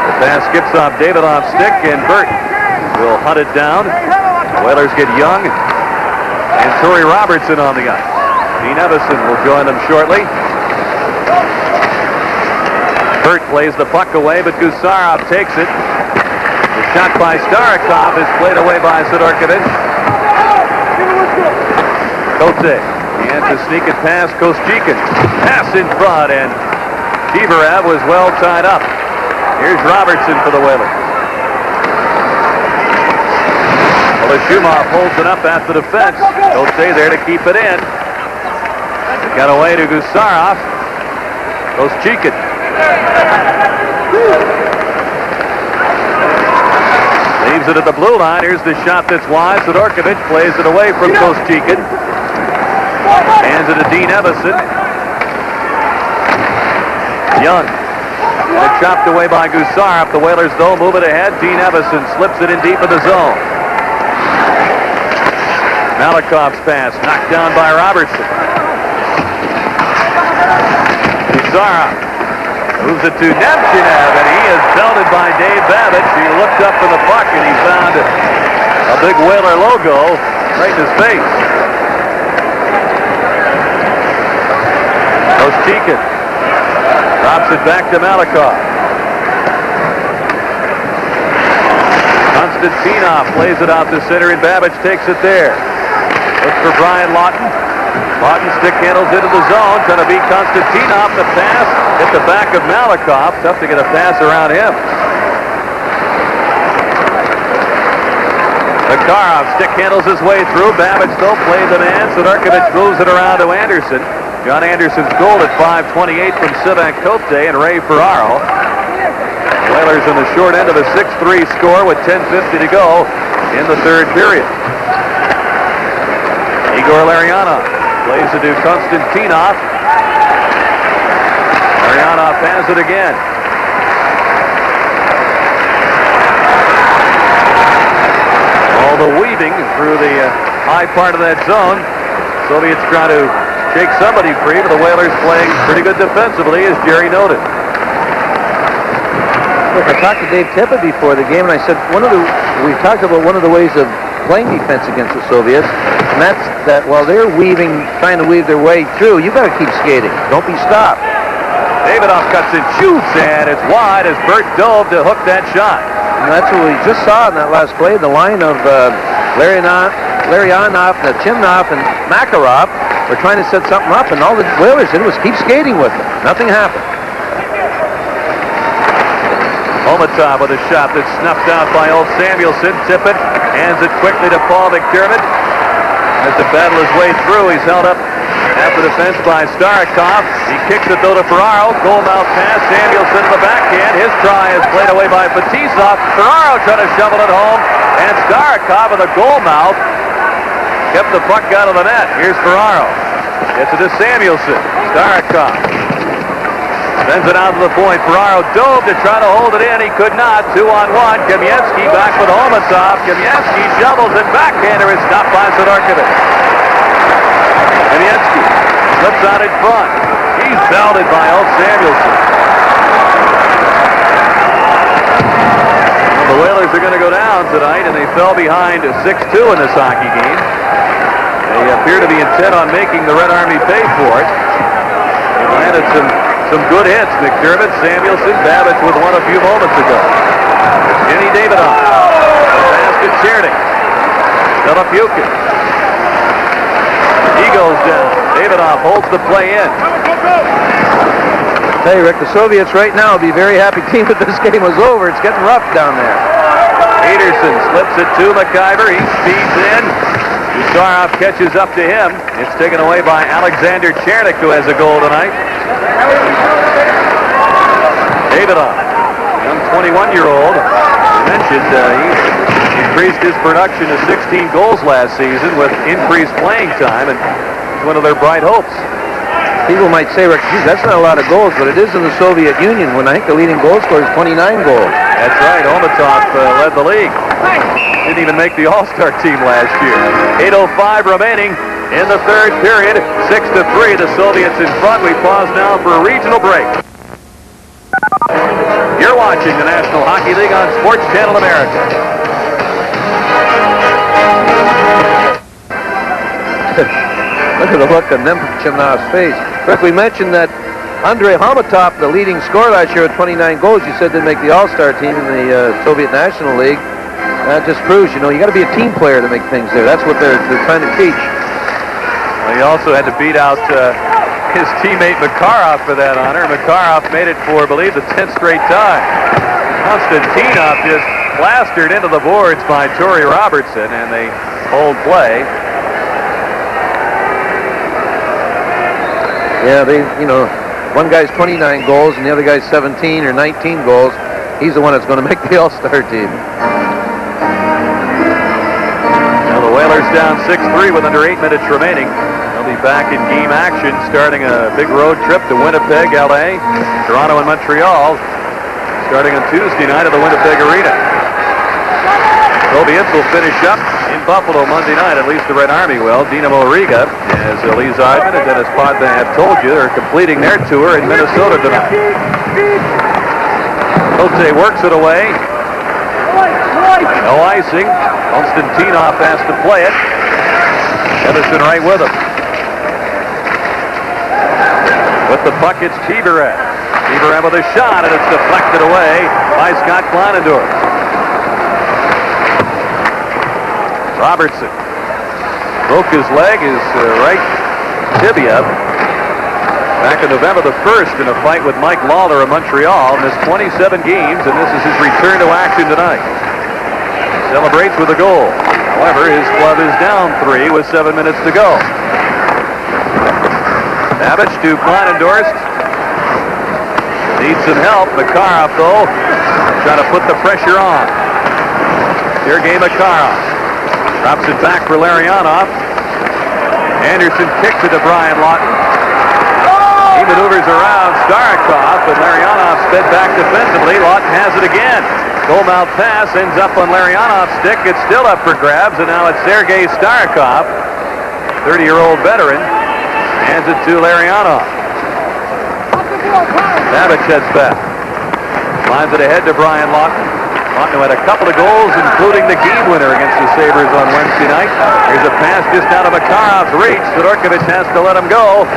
The pass skips off Davidoff's stick, and Burt will hunt it down. The Whalers get Young and Torrey Robertson on the ice. Dean Evison will join them shortly. Burt plays the puck away, but Gusarov takes it. The shot by Starikov is played away by Sidorkovich. Cote. And to sneak it past Kostikin. Pass in front, and Kivarev was well tied up. Here's Robertson for the Whalers. Golashumov holds it up after the fence. Cote there to keep it in. It got away to Gusarov. Kostikin. Leaves it at the blue line. Here's the shot that's wide. Sidorkovich plays it away from Kostikin. Hands it to Dean Evison. Young. And it chopped away by Gusarov. The Whalers, though, move it ahead. Dean Evison slips it in deep in the zone. Malakoff's pass knocked down by Robertson. Gusarov moves it to Nemchinev, and he is belted by Dave Babbage. He looked up for the puck, and he found a big Whaler logo right in his face. Kostikin Drops it back to Malakoff. Konstantinov plays it out to center, and Babbage takes it there. Looks for Brian Lawton. Lawton stick handles into the zone, trying to beat Konstantinov. The pass hit the back of Malakoff. Tough to get a pass around him. Makarov stick handles his way through. Babbage still played the man. Sidorkovich moves it around to Anderson. John Anderson's goal at 5:28 from Sivak Kote and Ray Ferraro. Whalers in the short end of a 6-3 score with 10:50 to go in the third period. Igor Larionov plays it to Konstantinov. Larionov has it again. All the weaving through the high part of that zone. Soviets try to shake somebody free, but the Whalers playing pretty good defensively, as Jerry noted. Look, I talked to Dave Tippett before the game, and I said we talked about one of the ways of playing defense against the Soviets, and that's that while they're trying to weave their way through, you've got to keep skating. Don't be stopped. Davidoff cuts and shoots, and it's wide as Bert dove to hook that shot. And that's what we just saw in that last play, the line of Larionov, Chimnov, and Makarov were trying to set something up, and all the Whalers did was keep skating with it. Nothing happened. Omatov with a shot that's snuffed out by old Samuelson. Tippett hands it quickly to Paul McDermott. Has to battle his way through. He's held up at the defense by Starikov. He kicks it though to Ferraro. Goal mouth pass. Samuelson to the backhand. His try is played away by Fetisov. Ferraro trying to shovel it home. And Starikov with a goal mouth kept the puck out of the net. Here's Ferraro. Gets it to Samuelson. Starikov sends it out to the point. Ferraro dove to try to hold it in. He could not. 2-on-1. Kamieski back with Omatov. Kamieski shovels it. Backhander is stopped by Sidorkovich. Kamieski slips out in front. He's belted by old Samuelson. Well, the Whalers are going to go down tonight, and they fell behind 6-2 in this hockey game. They appear to be intent on making the Red Army pay for it. They landed some good hits. McDermott, Samuelson, Babbage with one a few moments ago. Jenny Davidoff. Pass to Tierney. Delapukin. He goes down. Davidoff holds the play in. Hey, Rick, the Soviets right now would be a very happy team if this game was over. It's getting rough down there. Peterson slips it to McIver. He speeds in. Uzarov catches up to him. It's taken away by Alexander Chernik, who has a goal tonight. Davidoff, young 21-year-old. You mentioned he increased his production to 16 goals last season with increased playing time, and he's one of their bright hopes. People might say, Rick, geez, that's not a lot of goals, but it is in the Soviet Union when I think the leading goal scorer is 29 goals. That's right. Omatov led the league. Didn't even make the All-Star team last year. 8:05 remaining in the third period. 6-3. The Soviets in front. We pause now for a regional break. You're watching the National Hockey League on Sports Channel America. Look at the look on Nemchinov's face. Rick, we mentioned that Andrei Homatov, the leading scorer last year with 29 goals, you said didn't make the All-Star team in the Soviet National League. That just proves, you got to be a team player to make things there. That's what they're trying to teach. Well, he also had to beat out his teammate Makarov for that honor. Makarov made it for, I believe, the 10th straight time. Konstantinov just plastered into the boards by Torrey Robertson, and they hold play. Yeah, one guy's 29 goals and the other guy's 17 or 19 goals. He's the one that's going to make the All-Star team. Now the Whalers down 6-3 with under 8 minutes remaining. They'll be back in game action, starting a big road trip to Winnipeg, LA, Toronto, and Montreal, starting on Tuesday night at the Winnipeg Arena. Soviets will finish up in Buffalo Monday night, at least the Red Army will. Dinamo Riga, as Lee Zeidman and Dennis Podman have told you, are completing their tour in Minnesota tonight. Kote works it away. No icing. Konstantinov has to play it. Edison right with him. With the puck, it's Cheeverat. Cheever with a shot, and it's deflected away by Scott Kleinendorf. Robertson broke his leg, his right tibia, back on November the 1st in a fight with Mike Lawler of Montreal. Missed 27 games, and this is his return to action tonight. Celebrates with a goal. However, his club is down 3 with 7 minutes to go. Babbage to Kleinendorf. Needs some help. Makarov, though, trying to put the pressure on. Sergei Makarov drops it back for Larionov. Anderson kicks it to Brian Lawton. He maneuvers around Starikov, but Larionov sped back defensively. Lawton has it again. Goal-mouth pass ends up on Larionov's stick. It's still up for grabs, and now it's Sergei Starikov, 30-year-old veteran, hands it to Larionov. Babbage heads back. Lines it ahead to Brian Lawton. Lawton had a couple of goals, including the game winner against the Sabres on Wednesday night. Here's a pass just out of Makarov's reach. Sidorkovich has to let him go.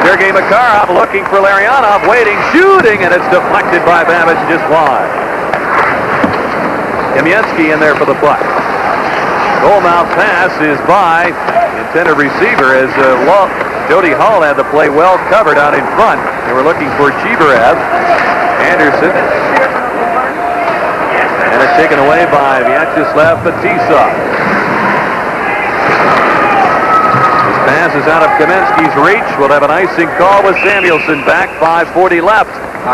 Sergei Makarov looking for Larionov, waiting, shooting, and it's deflected by Babbage just wide. Kamensky in there for the puck. Goal-mouth pass is by the intended receiver as Jody Hull had the play well covered out in front. They were looking for Cheeverev. Anderson. And it's taken away by Vyacheslav Fetisov. This pass is out of Kamensky's reach. We'll have an icing call with Samuelson back. 5:40 left.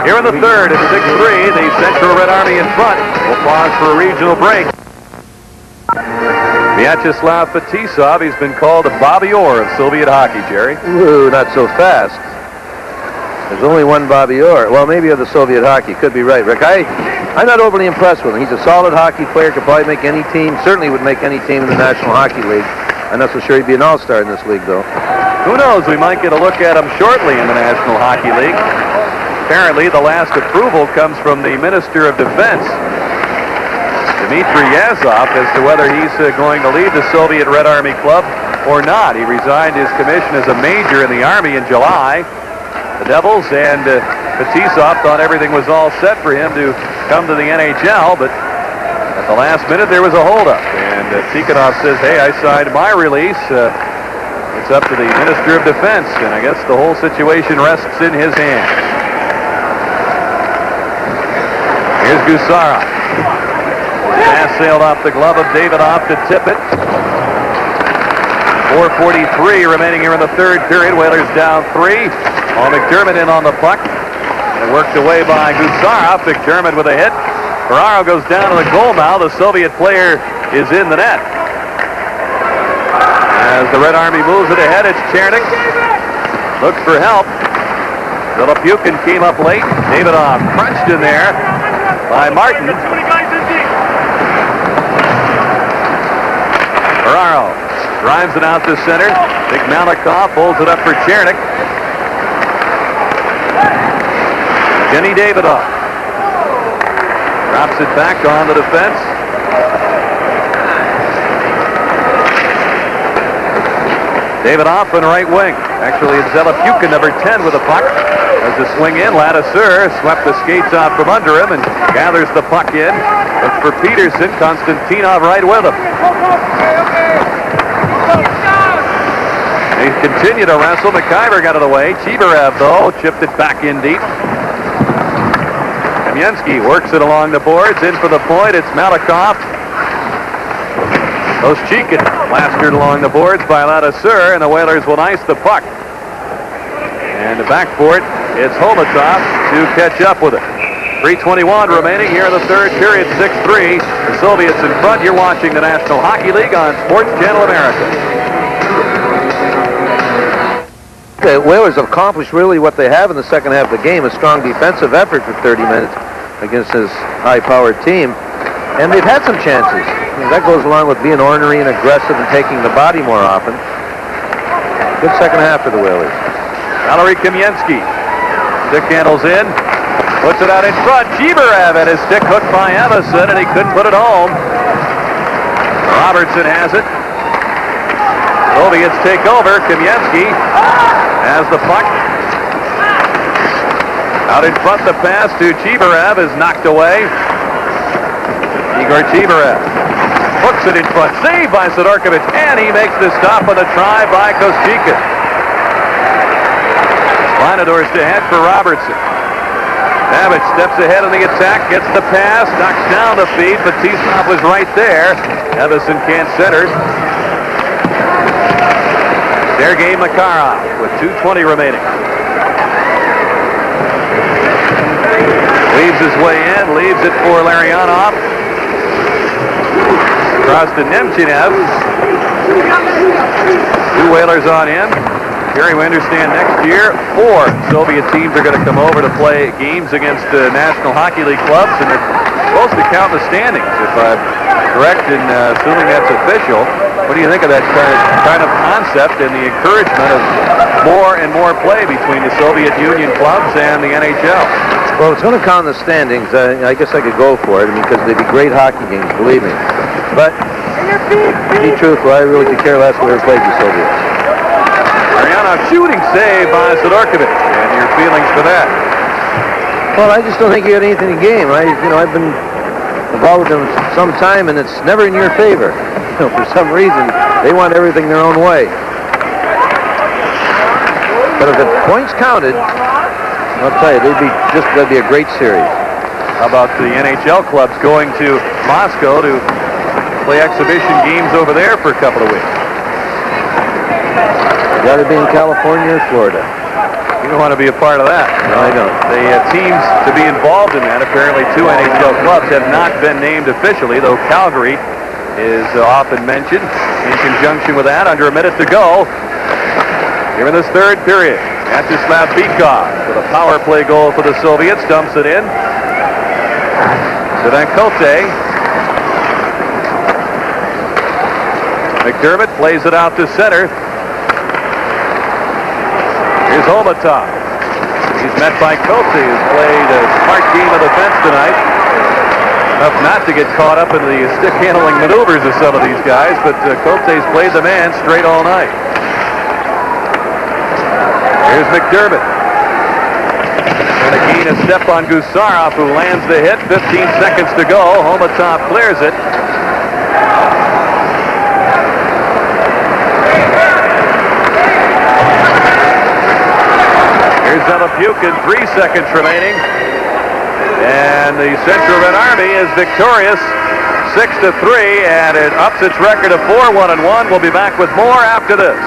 Here in the third, it's 6-3. The Central Red Army in front. We'll pause for a regional break. Vyacheslav Fetisov, he's been called the Bobby Orr of Soviet hockey, Jerry. Ooh, not so fast. There's only one Bobby Orr. Well, maybe of the Soviet hockey. Could be right, Rick. I'm not overly impressed with him. He's a solid hockey player. Could probably make any team. Certainly would make any team in the National Hockey League. I'm not so sure he'd be an all-star in this league, though. Who knows? We might get a look at him shortly in the National Hockey League. Apparently, the last approval comes from the Minister of Defense, Dmitry Yazov, as to whether he's going to lead the Soviet Red Army Club or not. He resigned his commission as a major in the Army in July. The Devils and Fetisov thought everything was all set for him to come to the NHL, but at the last minute there was a holdup. And Tikhonov says, hey, I signed my release. It's up to the Minister of Defense, and I guess the whole situation rests in his hands. Here's Gusarov. Pass sailed off the glove of Davidoff to Tippett. 4:43 remaining here in the third period. Whalers down 3. Paul McDermott in on the puck. And it worked away by Gusarov. McDermott with a hit. Ferraro goes down to the goal mouth. The Soviet player is in the net. As the Red Army moves it ahead, it's Chernik. Looks for help. Filipukin came up late. Davidoff crunched in there by Martin. Ferraro drives it out to center. Big Malikov holds it up for Chernik. Jenny Davidoff drops it back on the defense. Davidoff on right wing. Actually, it's Zelepukin, number 10, with the puck. As the swing in, Ladouceur swept the skates out from under him and gathers the puck in. Looks for Peterson. Konstantinov right with him. They continue to wrestle. McIver got it away. Cheeverev, though, chipped it back in deep. Kamensky works it along the boards. In for the point. It's Malikov. Oschikhin plastered along the boards by Ladouceur, and the Whalers will ice the puck. And back for it, it's Holmatov to catch up with it. 3:21 remaining here in the third period, 6-3. The Soviets in front. You're watching the National Hockey League on Sports Channel America. The Whalers have accomplished really what they have in the second half of the game, a strong defensive effort for 30 minutes against this high-powered team. And they've had some chances. That goes along with being ornery and aggressive and taking the body more often. Good second half for the Whalers. Valery Kamensky. Stick handles in. Puts it out in front. Cheeverev had his stick hooked by Emerson, and he couldn't put it home. Robertson has it. Soviets take over. Kamensky has the puck. Out in front, the pass to Chibarev is knocked away. Igor Chibarev hooks it in front. Saved by Sidorkovich, and he makes the stop on the try by Koschika. Slinador's to head for Robertson. Savage steps ahead in the attack, gets the pass, knocks down the feed, but T-Stop was right there. Evison can't center. Sergei Makarov with 2:20 remaining. Leaves his way in, leaves it for Larionov. Across to Nemchinev. Two Whalers on in. Jerry, we understand next year 4 Soviet teams are going to come over to play games against National Hockey League clubs, and they're supposed to count the standings, if I'm correct in assuming that's official. What do you think of that kind of concept and the encouragement of more and more play between the Soviet Union clubs and the NHL? Well, it's going to count the standings. I guess I could go for it, because they'd be great hockey games, believe me. But to be truthful, I really could care less who ever played the Soviets. Mariano shooting save by Sidorkovich. And your feelings for that? Well, I just don't think you had anything to game. I've been involved with them some time, and it's never in your favor. For some reason, they want everything their own way. But if the points counted, I'll tell you, that'd be a great series. How about the NHL clubs going to Moscow to play exhibition games over there for a couple of weeks? Got to be in California or Florida. You don't want to be a part of that. No, I don't. The teams to be involved in that, apparently 2 NHL clubs have not been named officially, though Calgary is often mentioned in conjunction with that. Under a minute to go here in this third period. Vyacheslav Bykov with a power play goal for the Soviets. Dumps it in. Sevankote. McDermott plays it out to center. Here's Olmatov. He's met by Kote, who's played a smart game of defense tonight. Enough not to get caught up in the stick-handling maneuvers of some of these guys, but Kote's played the man straight all night. Here's McDermott. Trying to gain a step on Gusarov, who lands the hit. 15 seconds to go. Olmatov clears it. Here's Zelepukin, 3 seconds remaining. And the Central Red Army is victorious 6-3, and it ups its record of 4-1-1. We'll be back with more after this.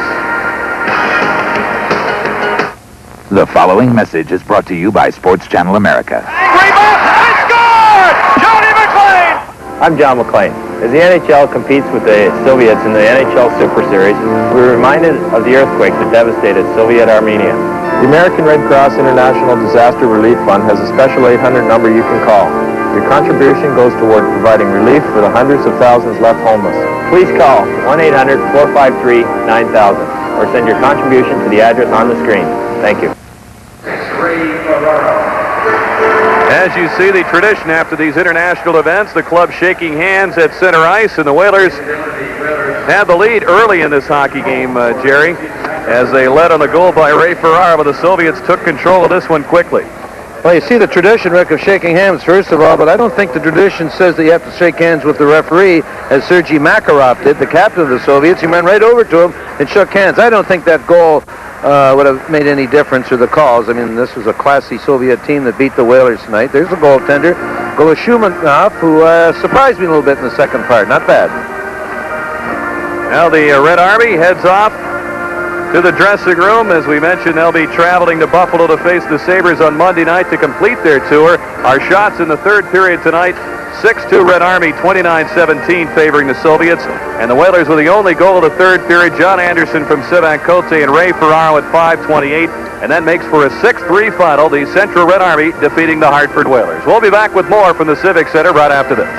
The following message is brought to you by Sports Channel America. He scored! Johnny McLean! I'm John McLean. As the NHL competes with the Soviets in the NHL Super Series, we're reminded of the earthquake that devastated Soviet Armenia. The American Red Cross International Disaster Relief Fund has a special 800 number you can call. Your contribution goes toward providing relief for the hundreds of thousands left homeless. Please call 1-800-453-9000 or send your contribution to the address on the screen. Thank you. As you see, the tradition after these international events, the club shaking hands at center ice, and the Whalers had the lead early in this hockey game, Jerry, as they led on a goal by Ray Ferrara, but the Soviets took control of this one quickly. Well, you see the tradition, Rick, of shaking hands, first of all, but I don't think the tradition says that you have to shake hands with the referee, as Sergei Makarov did, the captain of the Soviets. He went right over to him and shook hands. I don't think that goal would have made any difference or the calls. I mean, this was a classy Soviet team that beat the Whalers tonight. There's the goaltender, Goloshumanov, who surprised me a little bit in the second part. Not bad. Now the Red Army heads off to the dressing room. As we mentioned, they'll be traveling to Buffalo to face the Sabres on Monday night to complete their tour. Our shots in the third period tonight, 6-2 Red Army, 29-17 favoring the Soviets. And the Whalers with the only goal of the third period, John Anderson from Sevankote and Ray Ferraro at 5:28. And that makes for a 6-3 final, the Central Red Army defeating the Hartford Whalers. We'll be back with more from the Civic Center right after this.